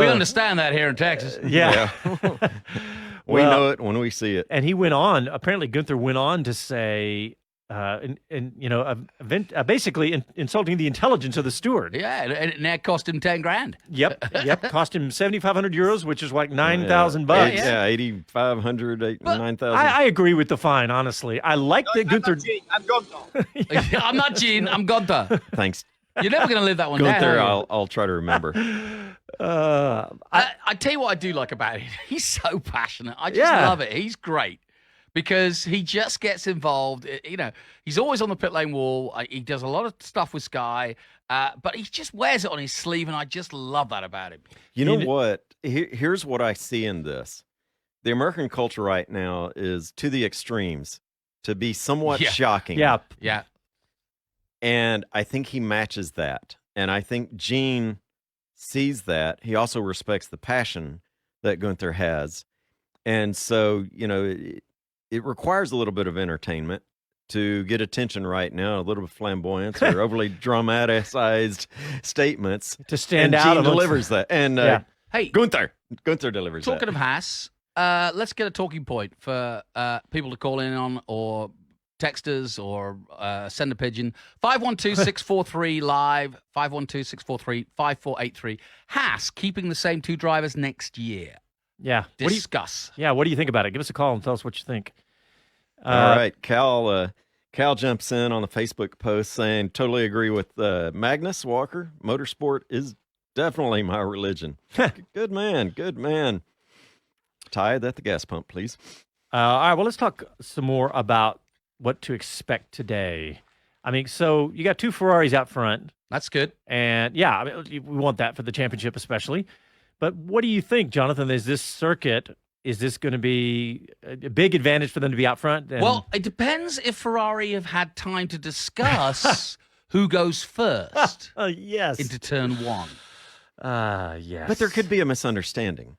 understand that here in Texas. Yeah. We know it when we see it. And he went on. Apparently, Gunther went on to say, basically insulting the intelligence of the steward. Yeah, and that cost him 10 grand. Yep. Cost him 7,500 euros, which is like $9,000 bucks. Yeah, 8,500, 9,000. I agree with the fine, honestly. I like that Gunther. I'm Gunther. I'm not Gene. I'm Gunther. Thanks, You're never going to live that one Gunther. down. are you? I'll try to remember. I tell you what I do like about it. He's so passionate. I just Yeah. love it. He's great because he just gets involved. He's always on the pit lane wall. He does a lot of stuff with Sky, but he just wears it on his sleeve, and I just love that about him. You know what? Here's what I see in this. The American culture right now is to the extremes to be somewhat shocking. Yeah. Yeah. And I think he matches that. And I think Gene sees that. He also respects the passion that Gunther has. And so, it requires a little bit of entertainment to get attention right now, a little bit of flamboyance or overly dramatized statements. To stand and out. Gene delivers that. And Hey, Gunther delivers that. talking of Haas, let's get a talking point for people to call in on, or texters, or send a pigeon. 512-643-LIVE, 512-643-5483. Haas keeping the same 2 drivers next year. Yeah. Discuss. What do you think about it? Give us a call and tell us what you think. All right. Cal jumps in on the Facebook post saying, totally agree with Magnus Walker. Motorsport is definitely my religion. Good man. Tithe at the gas pump, please. All right. Well, let's talk some more about what to expect today. I mean, so you got 2 Ferraris out front. That's good. And yeah, I mean, we want that for the championship especially. But what do you think, Jonathan? Is this going to be a big advantage for them to be out front? Well, it depends if Ferrari have had time to discuss who goes first yes. into turn 1. Yes. But there could be a misunderstanding.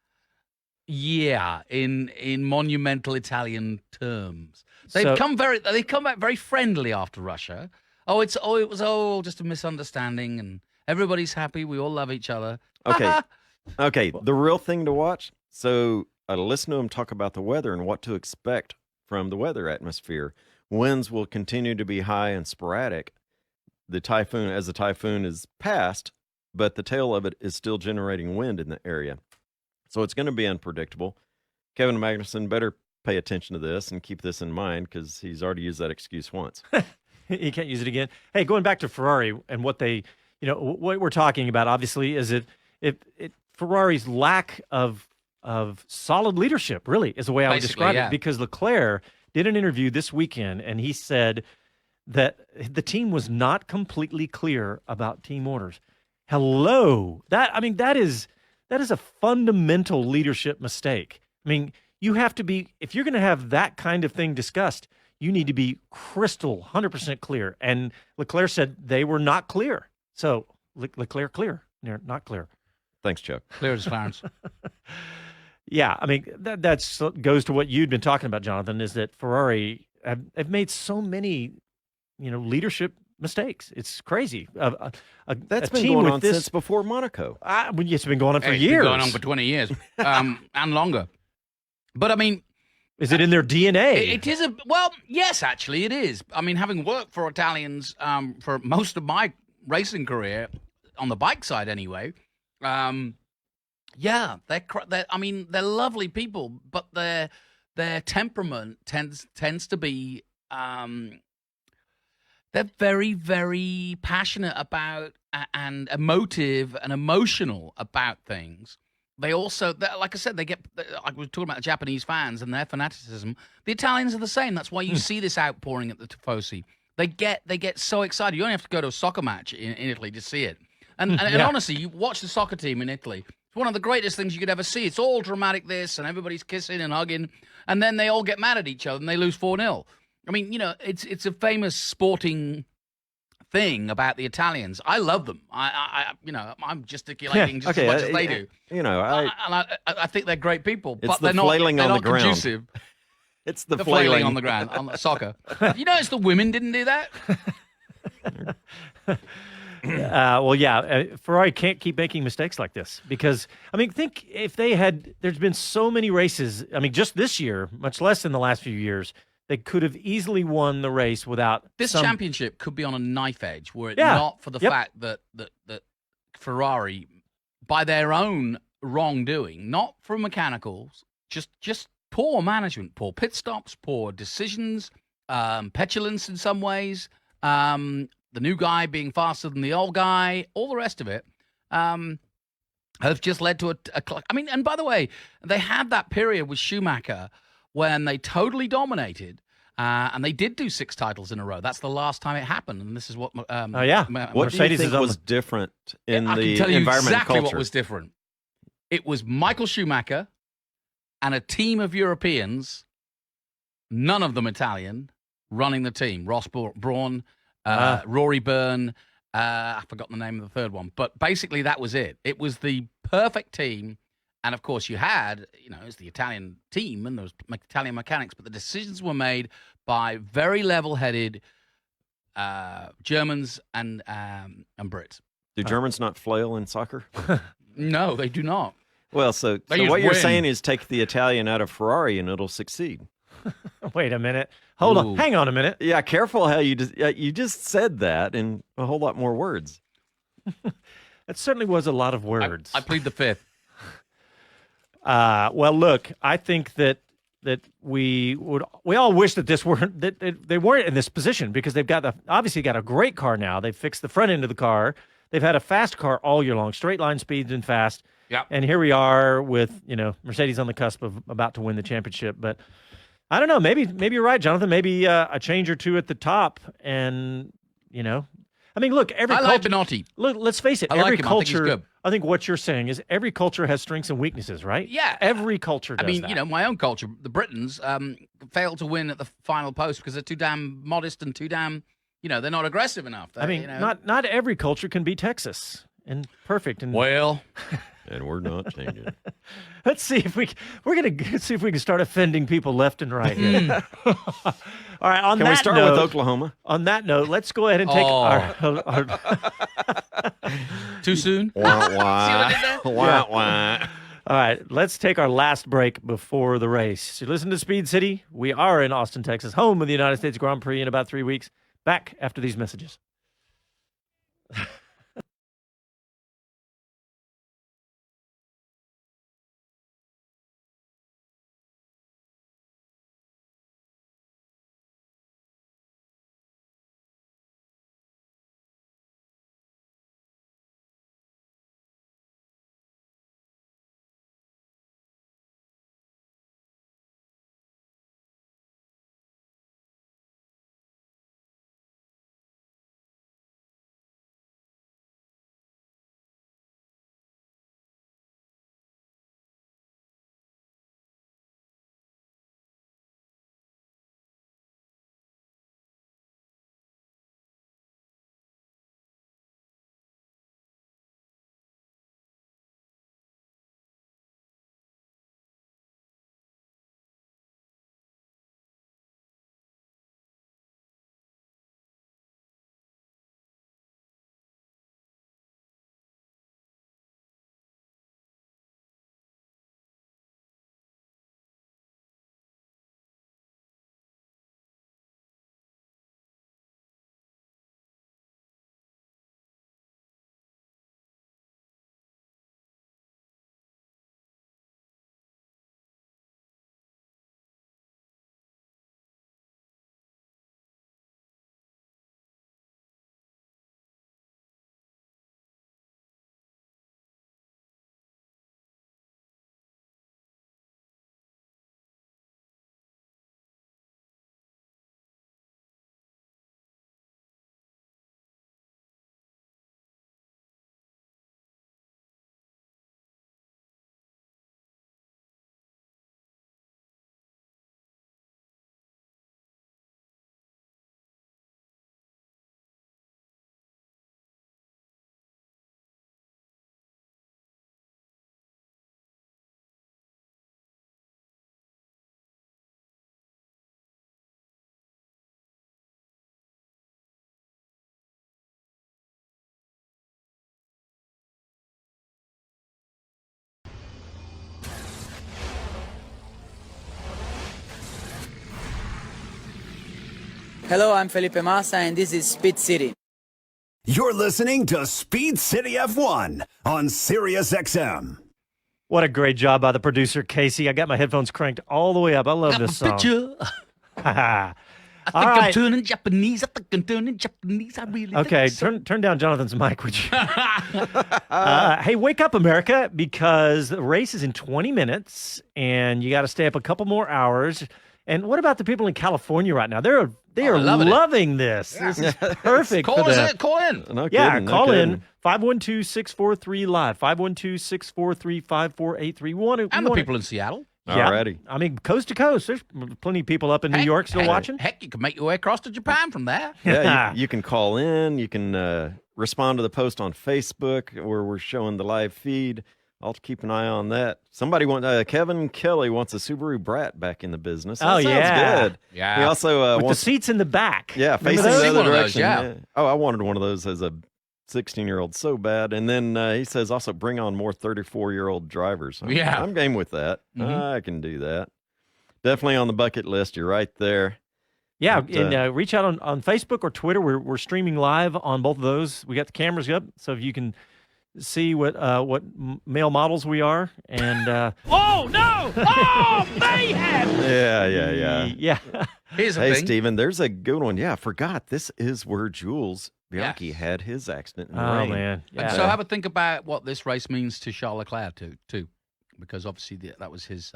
Yeah, in monumental Italian terms. They've come back very friendly after Russia. It was just a misunderstanding and everybody's happy. We all love each other. Okay. Okay, the real thing to watch. So listen to him talk about the weather and what to expect from the weather atmosphere. Winds will continue to be high and sporadic. The typhoon is past, but the tail of it is still generating wind in the area. So it's going to be unpredictable. Kevin Magnussen better pay attention to this and keep this in mind because he's already used that excuse once. He can't use it again. Hey, going back to Ferrari and what they, what we're talking about, obviously, is Ferrari's lack of solid leadership, really, is the way I would describe it. Because Leclerc did an interview this weekend, and he said that the team was not completely clear about team orders. Hello. That is a fundamental leadership mistake. I mean, you have to be, if you're going to have that kind of thing discussed, you need to be crystal 100% clear. And Leclerc said they were not clear. So Leclerc clear. They're not clear. Thanks, Chuck. Clear as Clarence. Yeah, I mean, that goes to what you'd been talking about, Jonathan, is that Ferrari have made so many, leadership mistakes. It's crazy. That's been going on since before Monaco. It's been going on for years. It's been going on for 20 years and longer. But, I mean... Is it in their DNA? It is yes, actually, it is. I mean, having worked for Italians for most of my racing career, on the bike side anyway... they're lovely people, but their temperament tends to be they're very, very passionate about and emotive and emotional about things. They also, like I said, I was talking about the Japanese fans and their fanaticism. The Italians are the same. That's why you see this outpouring at the Tifosi. They get so excited. You only have to go to a soccer match in Italy to see it. And honestly, you watch the soccer team in Italy. It's one of the greatest things you could ever see. It's all dramatic, this, and everybody's kissing and hugging, and then they all get mad at each other and they lose 4-0. I mean, it's a famous sporting thing about the Italians. I love them. I'm gesticulating just as much as they do. I think they're great people, but they're not conducive. It's the flailing on the ground on the soccer. You notice the women didn't do that? Ferrari can't keep making mistakes like this because, think if there's been so many races, just this year, much less in the last few years, they could have easily won the race without this championship could be on a knife edge were it not for the fact that Ferrari, by their own wrongdoing, not from mechanicals, just poor management, poor pit stops, poor decisions, petulance in some ways, the new guy being faster than the old guy, all the rest of it, have just led to and by the way, they had that period with Schumacher when they totally dominated, and they did do 6 titles in a row. That's the last time it happened, and this is what... what Mercedes do you think was different in the environment and culture? I can tell you exactly what was different. It was Michael Schumacher and a team of Europeans, none of them Italian, running the team. Ross Brawn, Rory Byrne, I've forgotten the name of the third one, but basically that was it. It was the perfect team. And of course, you had, it's the Italian team and those Italian mechanics, but the decisions were made by very level-headed Germans and Brits. Do Germans not flail in soccer? No, they do not. Well, so what you're saying is take the Italian out of Ferrari and it'll succeed. Wait a minute. Hold on. Hang on a minute. Yeah, careful how you just said that in a whole lot more words. That certainly was a lot of words. I plead the fifth. Well, look, I think that we all wish that they weren't in this position because they've obviously got a great car now. They've fixed the front end of the car. They've had a fast car all year long, straight line speeds and fast. Yeah. And here we are with Mercedes on the cusp of about to win the championship. But I don't know. Maybe you're right, Jonathan. Maybe a change or two at the top, and I mean, look, every I culture. like Benotti. Look, let's face it. I like Every him. culture. I think he's good. I think what you're saying is every culture has strengths and weaknesses, right? Yeah. Every culture does I mean, that. my own culture, the Britons, failed to win at the final post because they're too damn modest and too damn, they're not aggressive enough. Not every culture can be Texas and perfect. And Well, and we're not changing. let's see if we're gonna see if we can start offending people left and right here. All right. Can we start with Oklahoma? On that note, let's go ahead and take our too soon? Wah, See what I did there? wah, wah. All right, let's take our last break before the race. You listen to Speed City. We are in Austin, Texas, home of the United States Grand Prix in about 3 weeks. Back after these messages. Hello, I'm Felipe Massa, and this is Speed City. You're listening to Speed City F1 on SiriusXM. What a great job by the producer, Casey. I got my headphones cranked all the way up. I love this song. I think I'm turning Japanese. I really Okay, think so. turn down Jonathan's mic, would you? Hey, wake up, America, because the race is in 20 minutes, and you got to stay up a couple more hours. And what about the people in California right now? They are loving this. Yeah. This is perfect Call for them. Call in. No Yeah, kidding, no call kidding. in 512-643-LIVE, 512-643-5483. And the people in Seattle. Yeah. Alrighty. I mean, coast to coast. There's plenty of people up in New York still watching. Heck, you can make your way across to Japan from there. Yeah, you can call in. You can respond to the post on Facebook where we're showing the live feed. I'll keep an eye on that. Somebody Kevin Kelly wants a Subaru Brat back in the business. That sounds good. Yeah. He also With wants the seats in the back. Yeah, facing those? the I've seen other one of those, direction. yeah. Oh, I wanted one of those as a 16-year-old so bad. And then he says also bring on more 34-year-old drivers. I'm game with that. I can do that. Definitely on the bucket list. You're right there. Yeah, But, and reach out on Facebook or Twitter. We're streaming live on both of those. We got the cameras up, so if you can see what male models we are. And Oh, no! Oh, mayhem! Yeah. Here's the Hey, thing. Steven, there's a good one. Yeah, I forgot. This is where Jules Bianchi had his accident in the rain. Man. And Yeah. so have a think about what this race means to Charles Leclerc too, because obviously that was his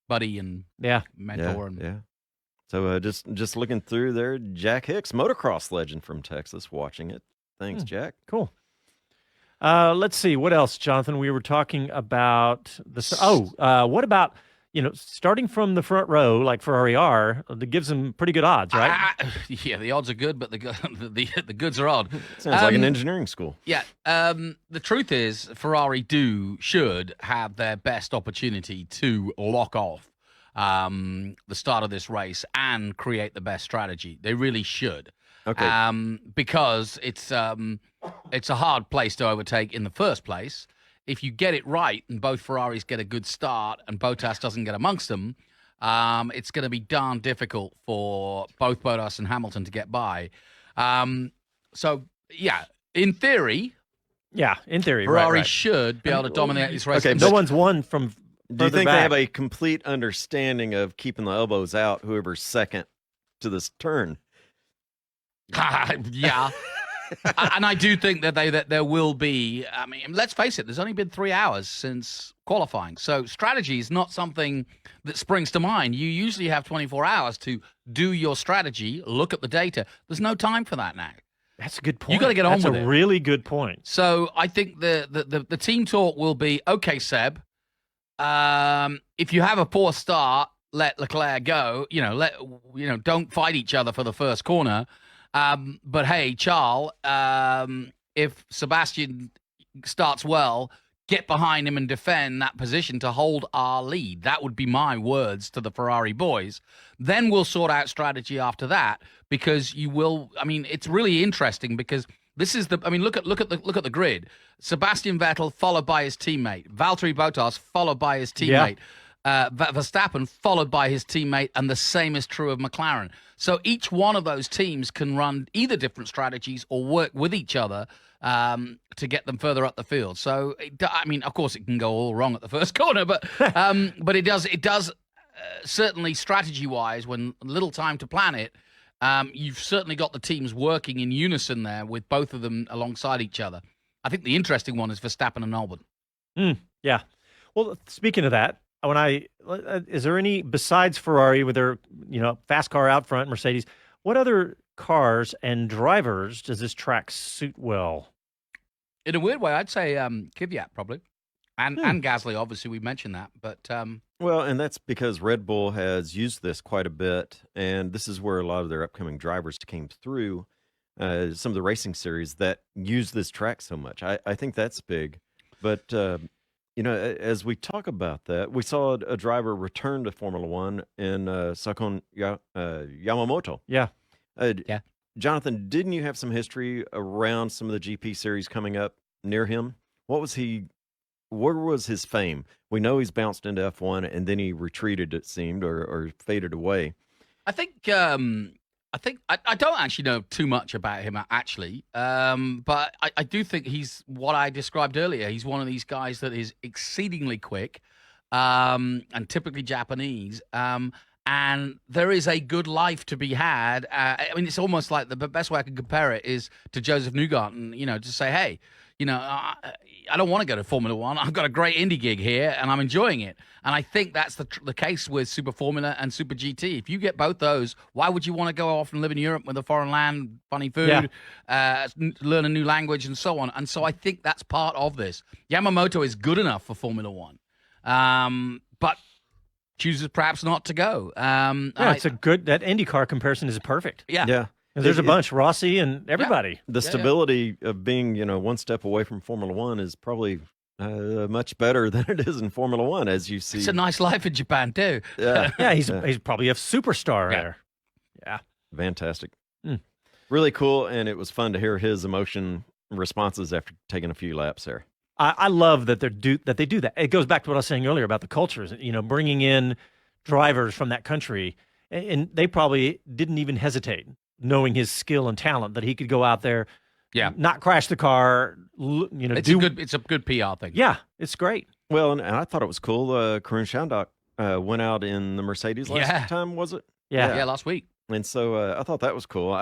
buddy and mentor. Yeah. So just looking through there, Jack Hicks, motocross legend from Texas, watching it. Thanks, Jack. Cool. Let's see. What else, Jonathan? We were talking about what about, starting from the front row, like Ferrari are, that gives them pretty good odds, right? Yeah, the odds are good, but the goods are odd. Sounds like an engineering school. Yeah. The truth is, Ferrari should have their best opportunity to lock off the start of this race and create the best strategy. They really should. Okay. Because it's a hard place to overtake in the first place. If you get it right and both Ferraris get a good start and Bottas doesn't get amongst them, it's going to be darn difficult for both Bottas and Hamilton to get by. So, yeah, in theory, Ferrari right. should be able to dominate this race. Okay, No one's won from Do you think back. they have a complete understanding of keeping the elbows out, whoever's second to this turn? Yeah. And I do think that there will be, I mean, let's face it, there's only been 3 hours since qualifying. So strategy is not something that springs to mind. You usually have 24 hours to do your strategy, look at the data. There's no time for that now. That's a good point. You got to get on with it. That's a really good point. So I think the team talk will be, okay, Seb, if you have a poor start, let Leclerc go. Don't fight each other for the first corner. But hey, Charles, if Sebastian starts well, get behind him and defend that position to hold our lead. That would be my words to the Ferrari boys. Then we'll sort out strategy after that, because it's really interesting because this is look at the grid. Sebastian Vettel followed by his teammate, Valtteri Bottas followed by his teammate. Verstappen followed by his teammate, and the same is true of McLaren. So each one of those teams can run either different strategies or work with each other to get them further up the field. So, of course, it can go all wrong at the first corner, but it does certainly strategy-wise, when little time to plan it, you've certainly got the teams working in unison there with both of them alongside each other. I think the interesting one is Verstappen and Albon. Yeah. Well, speaking of that, is there any, besides Ferrari with their fast car out front, Mercedes, what other cars and drivers does this track suit well? In a weird way, I'd say Kvyat probably, and Gasly. Obviously, we mentioned that, but well, and that's because Red Bull has used this quite a bit, and this is where a lot of their upcoming drivers came through. Some of the racing series that use this track so much, I think that's big, but. As we talk about that, we saw a driver return to Formula One in Sakon Yamamoto. Yeah. Jonathan, didn't you have some history around some of the GP series coming up near him? Where was his fame? We know he's bounced into F1 and then he retreated, it seemed, or faded away. I think I don't actually know too much about him, actually, but I do think he's what I described earlier. He's one of these guys that is exceedingly quick and typically Japanese, and there is a good life to be had. It's almost like the best way I can compare it is to Joseph Newgarden, to say, hey, I don't want to go to Formula One. I've got a great indie gig here, and I'm enjoying it. And I think that's the case with Super Formula and Super GT. If you get both those, why would you want to go off and live in Europe with a foreign land, funny food, learn a new language, and so on? And so I think that's part of this. Yamamoto is good enough for Formula One. But chooses perhaps not to go. It's a good, that IndyCar comparison is perfect. Yeah. Yeah. And there's a bunch, Rossi and everybody. The stability of being, one step away from Formula One is probably much better than it is in Formula One, as you see. It's a nice life in Japan, too. Yeah. Yeah, he's probably a superstar there. Yeah. Fantastic. Really cool, and it was fun to hear his emotion responses after taking a few laps there. I love that they do that. It goes back to what I was saying earlier about the cultures, bringing in drivers from that country, and they probably didn't even hesitate, knowing his skill and talent, that he could go out there, not crash the car, It's a good PR thing. Yeah, it's great. Well, and I thought it was cool. Karun Shandok went out in the Mercedes last time, was it? Yeah, last week. And so I thought that was cool.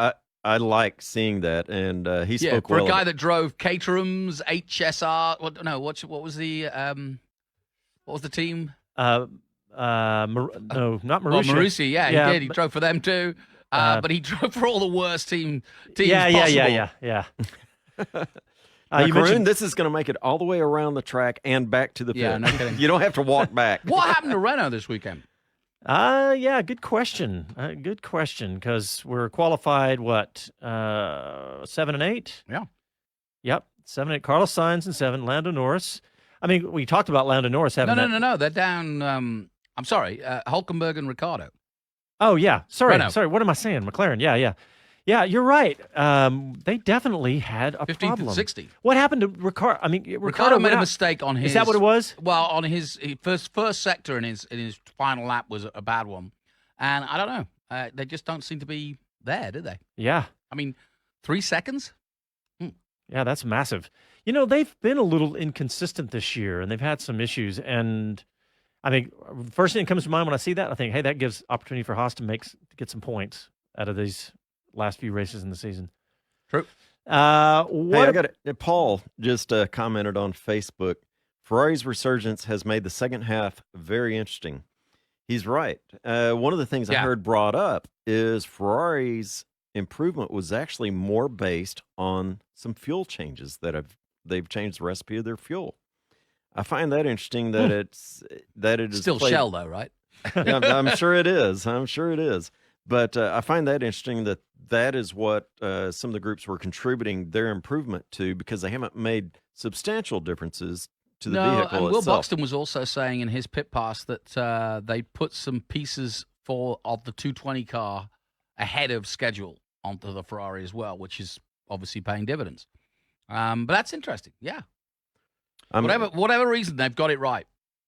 I like seeing that, and he spoke for well. a guy that drove Caterham's HSR. What was the team? No, not Marussia. Well, Marussia, he did. He but- drove for them too. But he drove for all the worst teams Yeah. Now, You Karun, mentioned this is going to make it all the way around the track and back to the pit. Yeah, no kidding. You don't have to walk back. What happened to Renault this weekend? good question. Good question, because we're qualified, 7 and 8? Yeah. Yep, 7 and 8. Carlos Sainz and 7. Lando Norris. I mean, we talked about Lando Norris having No. They're down. I'm sorry, Hulkenberg and Ricciardo. Oh, yeah. Renault. Sorry. What am I saying? McLaren. Yeah. Yeah, you're right. They definitely had a 15th problem. and 60. What happened to Ricardo? I mean, Ricardo made went a out- mistake on his. Is that what it was? Well, on his first sector in his final lap was a bad one, and I don't know. They just don't seem to be there, do they? Yeah. I mean, 3 seconds. Yeah, that's massive. They've been a little inconsistent this year, and they've had some issues. And I mean, first thing that comes to mind when I see that, I think, hey, that gives opportunity for Haas to get some points out of these last few races in the season. True. Paul just commented on Facebook. Ferrari's resurgence has made the second half very interesting. He's right. One of the things I heard brought up is Ferrari's improvement was actually more based on some fuel changes that they've changed the recipe of their fuel. I find that interesting that it is Still played, Shell though, right? Yeah, I'm sure it is. But I find that interesting that is what some of the groups were contributing their improvement to, because they haven't made substantial differences to the vehicle and Will itself. Buxton was also saying in his pit pass that they put some pieces of the 220 car ahead of schedule onto the Ferrari as well, which is obviously paying dividends. But that's interesting. Yeah. Whatever reason, they've got it right.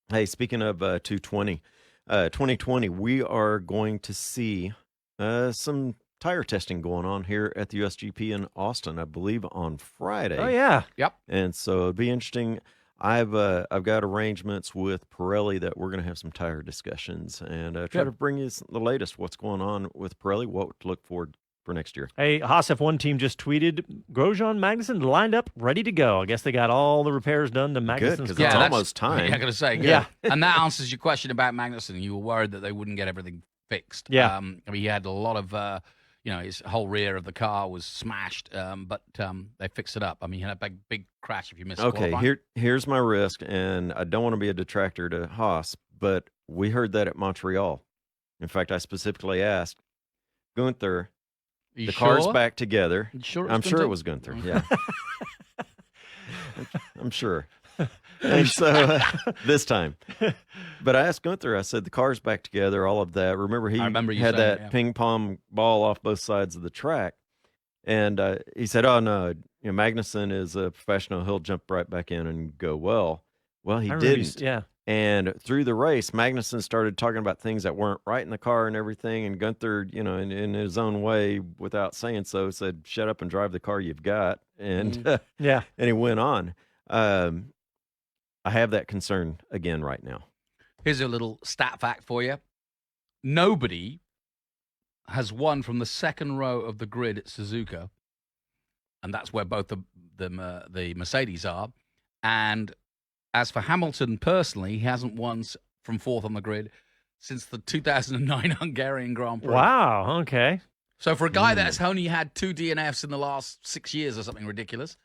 Hey, speaking of 220, 2020, we are going to see some tire testing going on here at the USGP in Austin, I believe, on Friday. Oh, yeah. Yep. And so it'll be interesting. I've got arrangements with Pirelli that we're going to have some tire discussions and try to bring you the latest what's going on with Pirelli, what to look forward for next year. Hey, Haas F1 team just tweeted Grosjean, Magnussen lined up, ready to go. I guess they got all the repairs done to Good, Magnussen's because car. it's almost time. Yeah, I got to say, good. Yeah. And that answers your question about Magnussen. You were worried that they wouldn't get everything fixed. Yeah. I mean, he had a lot of, his whole rear of the car was smashed, but they fixed it up. I mean, he had a big crash if you missed Okay, here's my risk, and I don't want to be a detractor to Haas, but we heard that at Montreal. In fact, I specifically asked Gunther, the car's back together. I'm sure it was Gunther. Yeah. I'm sure. And so this time. But I asked Gunther, I said, the car's back together, all of that. Remember, he remember you had saying that ping pong ball off both sides of the track. And he said, oh, no, Magnussen is a professional. He'll jump right back in and go well. Well, he didn't. Yeah. And through the race, Magnussen started talking about things that weren't right in the car and everything. And Gunther, in his own way, without saying so, said, shut up and drive the car you've got. And Yeah. and he went on. I have that concern again right now. Here's a little stat fact for you. Nobody has won from the second row of the grid at Suzuka, and that's where both the Mercedes are. And as for Hamilton personally, he hasn't won from fourth on the grid since the 2009 Hungarian Grand Prix. Wow. Okay. So for a guy that's only had 2 DNFs in the last 6 years or something ridiculous,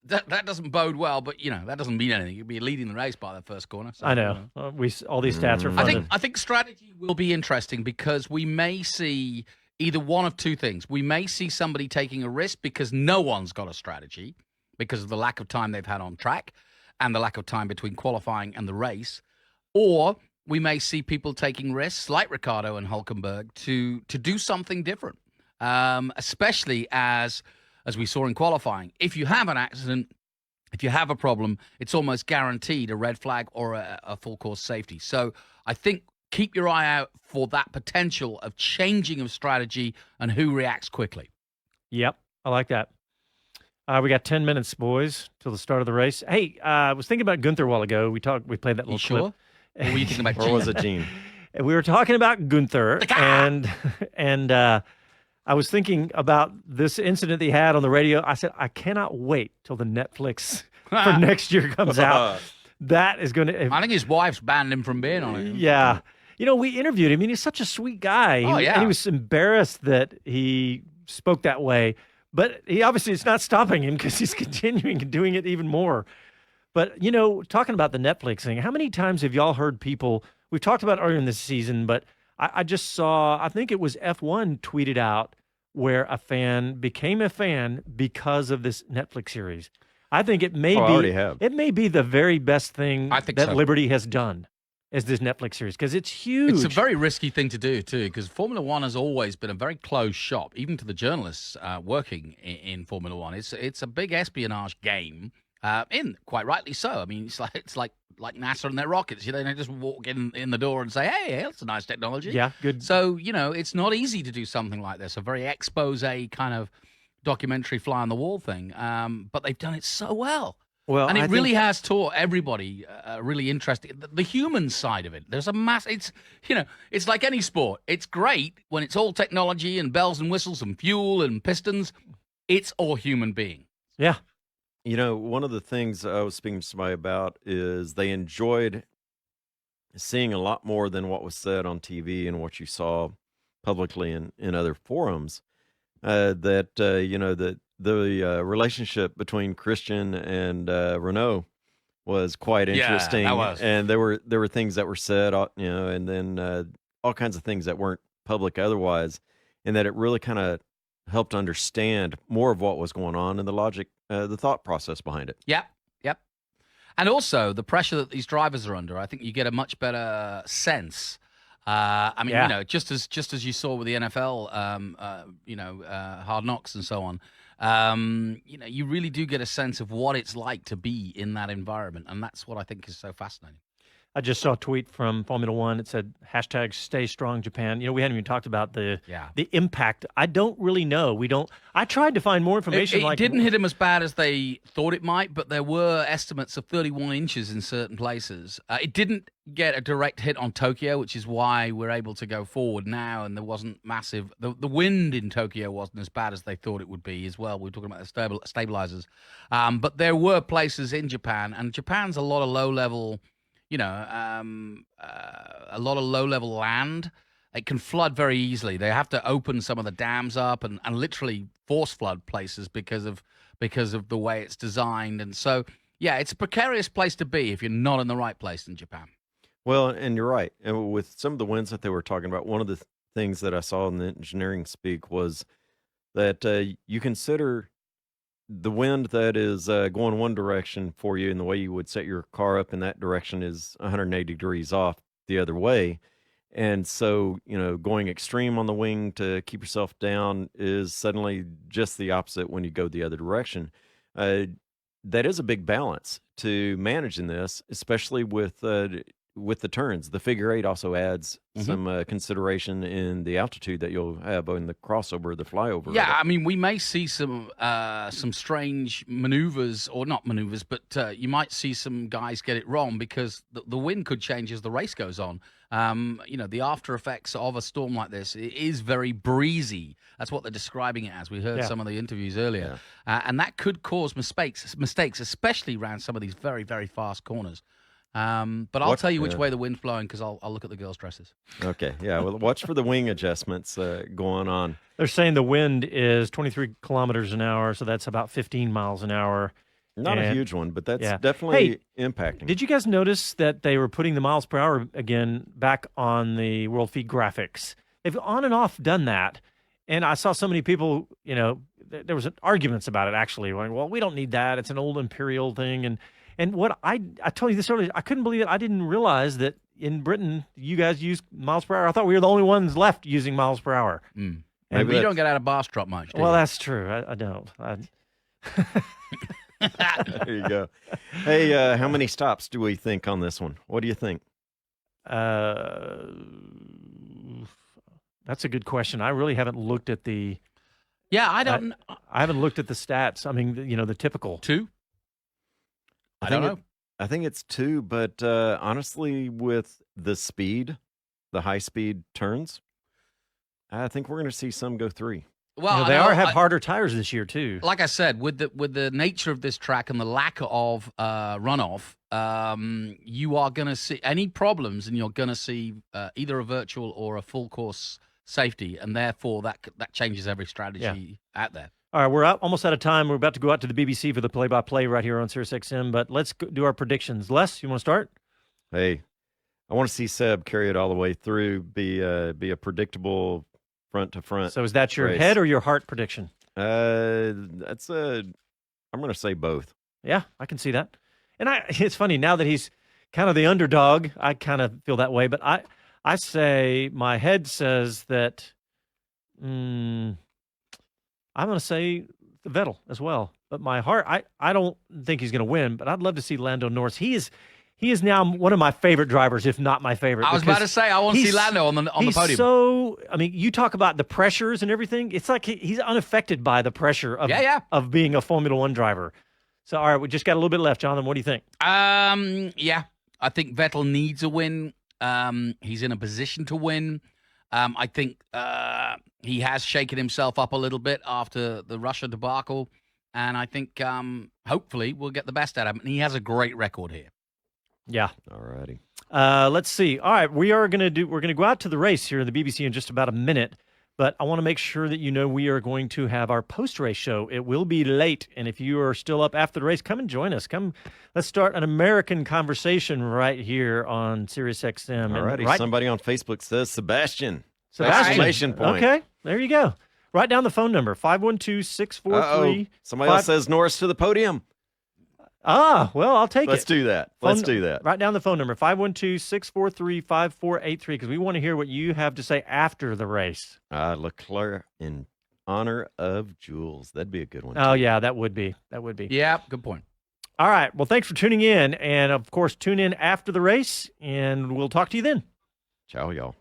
That doesn't bode well, but that doesn't mean anything. You'll be leading the race by the first corner. So, I know. All these stats are fun. I think strategy will be interesting because we may see either one of two things. We may see somebody taking a risk because no one's got a strategy because of the lack of time they've had on track and the lack of time between qualifying and the race, or we may see people taking risks like Ricciardo and Hülkenberg to do something different, especially as we saw in qualifying. If you have an accident, if you have a problem, it's almost guaranteed a red flag or a full course safety. So I think keep your eye out for that potential of changing of strategy and who reacts quickly. Yep, I like that. We got 10 minutes, boys, till the start of the race. Hey, I was thinking about Gunther a while ago. We played that little clip. Or were you thinking about Or was it Gene? We were talking about Gunther, and I was thinking about this incident that he had on the radio. I said, I cannot wait till the Netflix for next year comes out. That is going to... I think his wife's banned him from being on it. Yeah. We interviewed him, and he's such a sweet guy. Oh, yeah. And he was embarrassed that he spoke that way. But he obviously, it's not stopping him because he's continuing and doing it even more. But, talking about the Netflix thing, how many times have y'all heard people... We've talked about it earlier in this season, but I just saw, I think it was F1 tweeted out where a fan became a fan because of this Netflix series. I think it may be the very best thing that Liberty has done is this Netflix series because it's huge. It's a very risky thing to do too because Formula One has always been a very closed shop, even to the journalists working in Formula One. It's a big espionage game. Quite rightly so. I mean, it's like NASA and their rockets. They don't just walk in the door and say, "Hey, that's a nice technology." Yeah, good. So it's not easy to do something like this. A very expose kind of documentary fly on the wall thing. But they've done it so well. Well, and it really has taught everybody really interesting the human side of it. There's a mass. It's it's like any sport. It's great when it's all technology and bells and whistles and fuel and pistons. It's all human being. Yeah. One of the things I was speaking to somebody about is they enjoyed seeing a lot more than what was said on TV and what you saw publicly in other forums. The relationship between Christian and Renault was quite interesting. Yeah, that was. And there were things that were said, and then all kinds of things that weren't public otherwise, and that it really kind of helped understand more of what was going on and the logic, the thought process behind it. Yep. And also the pressure that these drivers are under. I think you get a much better sense. Just as you saw with the NFL, Hard Knocks and so on. You really do get a sense of what it's like to be in that environment, and that's what I think is so fascinating. I just saw a tweet from Formula One. It said, #StayStrongJapan. We hadn't even talked about the impact. I don't really know. I tried to find more information. It didn't hit them as bad as they thought it might, but there were estimates of 31 inches in certain places. It didn't get a direct hit on Tokyo, which is why we're able to go forward now, and there wasn't massive... The wind in Tokyo wasn't as bad as they thought it would be as well. We were talking about the stabilizers. But there were places in Japan, and Japan's a lot of low-level... a lot of low-level land. It can flood very easily. They have to open some of the dams up and literally force flood places because of the way it's designed. And so, it's a precarious place to be if you're not in the right place in Japan. Well, and you're right. And with some of the winds that they were talking about, one of the things that I saw in the engineering speak was that you consider the wind that is going one direction for you and the way you would set your car up in that direction is 180 degrees off the other way. And so, going extreme on the wing to keep yourself down is suddenly just the opposite when you go the other direction. That is a big balance to managing this, especially with the turns. The figure eight also adds some consideration in the altitude that you'll have in the crossover, the flyover. Yeah, I mean, we may see some strange maneuvers, or not maneuvers, but you might see some guys get it wrong because the wind could change as the race goes on. The after effects of a storm like this is very breezy. That's what they're describing it as. We heard some of the interviews earlier. And that could cause mistakes, especially around some of these very, very fast corners. But I'll tell you which way the wind's blowing because I'll look at the girls' dresses. Okay, yeah. Well, watch for the wing adjustments going on. They're saying the wind is 23 kilometers an hour, so that's about 15 miles an hour. Not a huge one, but that's definitely impacting. Did you guys notice that they were putting the miles per hour again back on the World Feed graphics? They've on and off done that. And I saw so many people, there was arguments about it actually. Like, well, we don't need that. It's an old imperial thing. And what I told you this earlier, I couldn't believe it. I didn't realize that in Britain, you guys use miles per hour. I thought we were the only ones left using miles per hour. And maybe you don't get out of Bastrop much, do you? That's true. I don't. There you go. Hey, how many stops do we think on this one? What do you think? That's a good question. I really haven't looked at the. Yeah, I don't. I haven't looked at the stats. I mean, the typical 2. I don't know. I think it's 2, but honestly, with the speed, the high speed turns, I think we're going to see some go 3. Well, they have harder tires this year too. Like I said, with the nature of this track and the lack of runoff, you are going to see any problems, and you're going to see either a virtual or a full course safety, and therefore that changes every strategy out there. All right, we're almost out of time. We're about to go out to the BBC for the play-by-play right here on SiriusXM, but let's do our predictions. Les, you want to start? Hey, I want to see Seb carry it all the way through, be a predictable front to front. So is that your race. head or your heart prediction? I'm going to say both. Yeah, I can see that. And it's funny, now that he's kind of the underdog, I kind of feel that way. But I say, my head says that I'm going to say Vettel as well. But my heart, I don't think he's going to win, but I'd love to see Lando Norris. He is now one of my favorite drivers, if not my favorite. I was about to say, I want to see Lando on the podium. So, I mean, you talk about the pressures and everything. It's like he's unaffected by the pressure of being a Formula One driver. So, all right, we just got a little bit left. Jonathan, what do you think? Yeah, I think Vettel needs a win. He's in a position to win. I think he has shaken himself up a little bit after the Russia debacle. And I think hopefully we'll get the best out of him. And he has a great record here. Yeah. All righty. Let's see. All right, we're going to go out to the race here in the BBC in just about a minute, but I want to make sure that we are going to have our post-race show. It will be late, and if you are still up after the race, come and join us. Let's start an American conversation right here on SiriusXM. All righty. Somebody on Facebook says Sebastian. Exclamation point. Okay, there you go. Write down the phone number, 512-643. Somebody else says Norris to the podium. Well, I'll take Let's do that. Let's do that. Write down the phone number, 512-643-5483, because we want to hear what you have to say after the race. Leclerc in honor of Jules. That'd be a good one. Oh, yeah, that would be. Yeah, good point. All right. Well, thanks for tuning in. And, of course, tune in after the race, and we'll talk to you then. Ciao, y'all.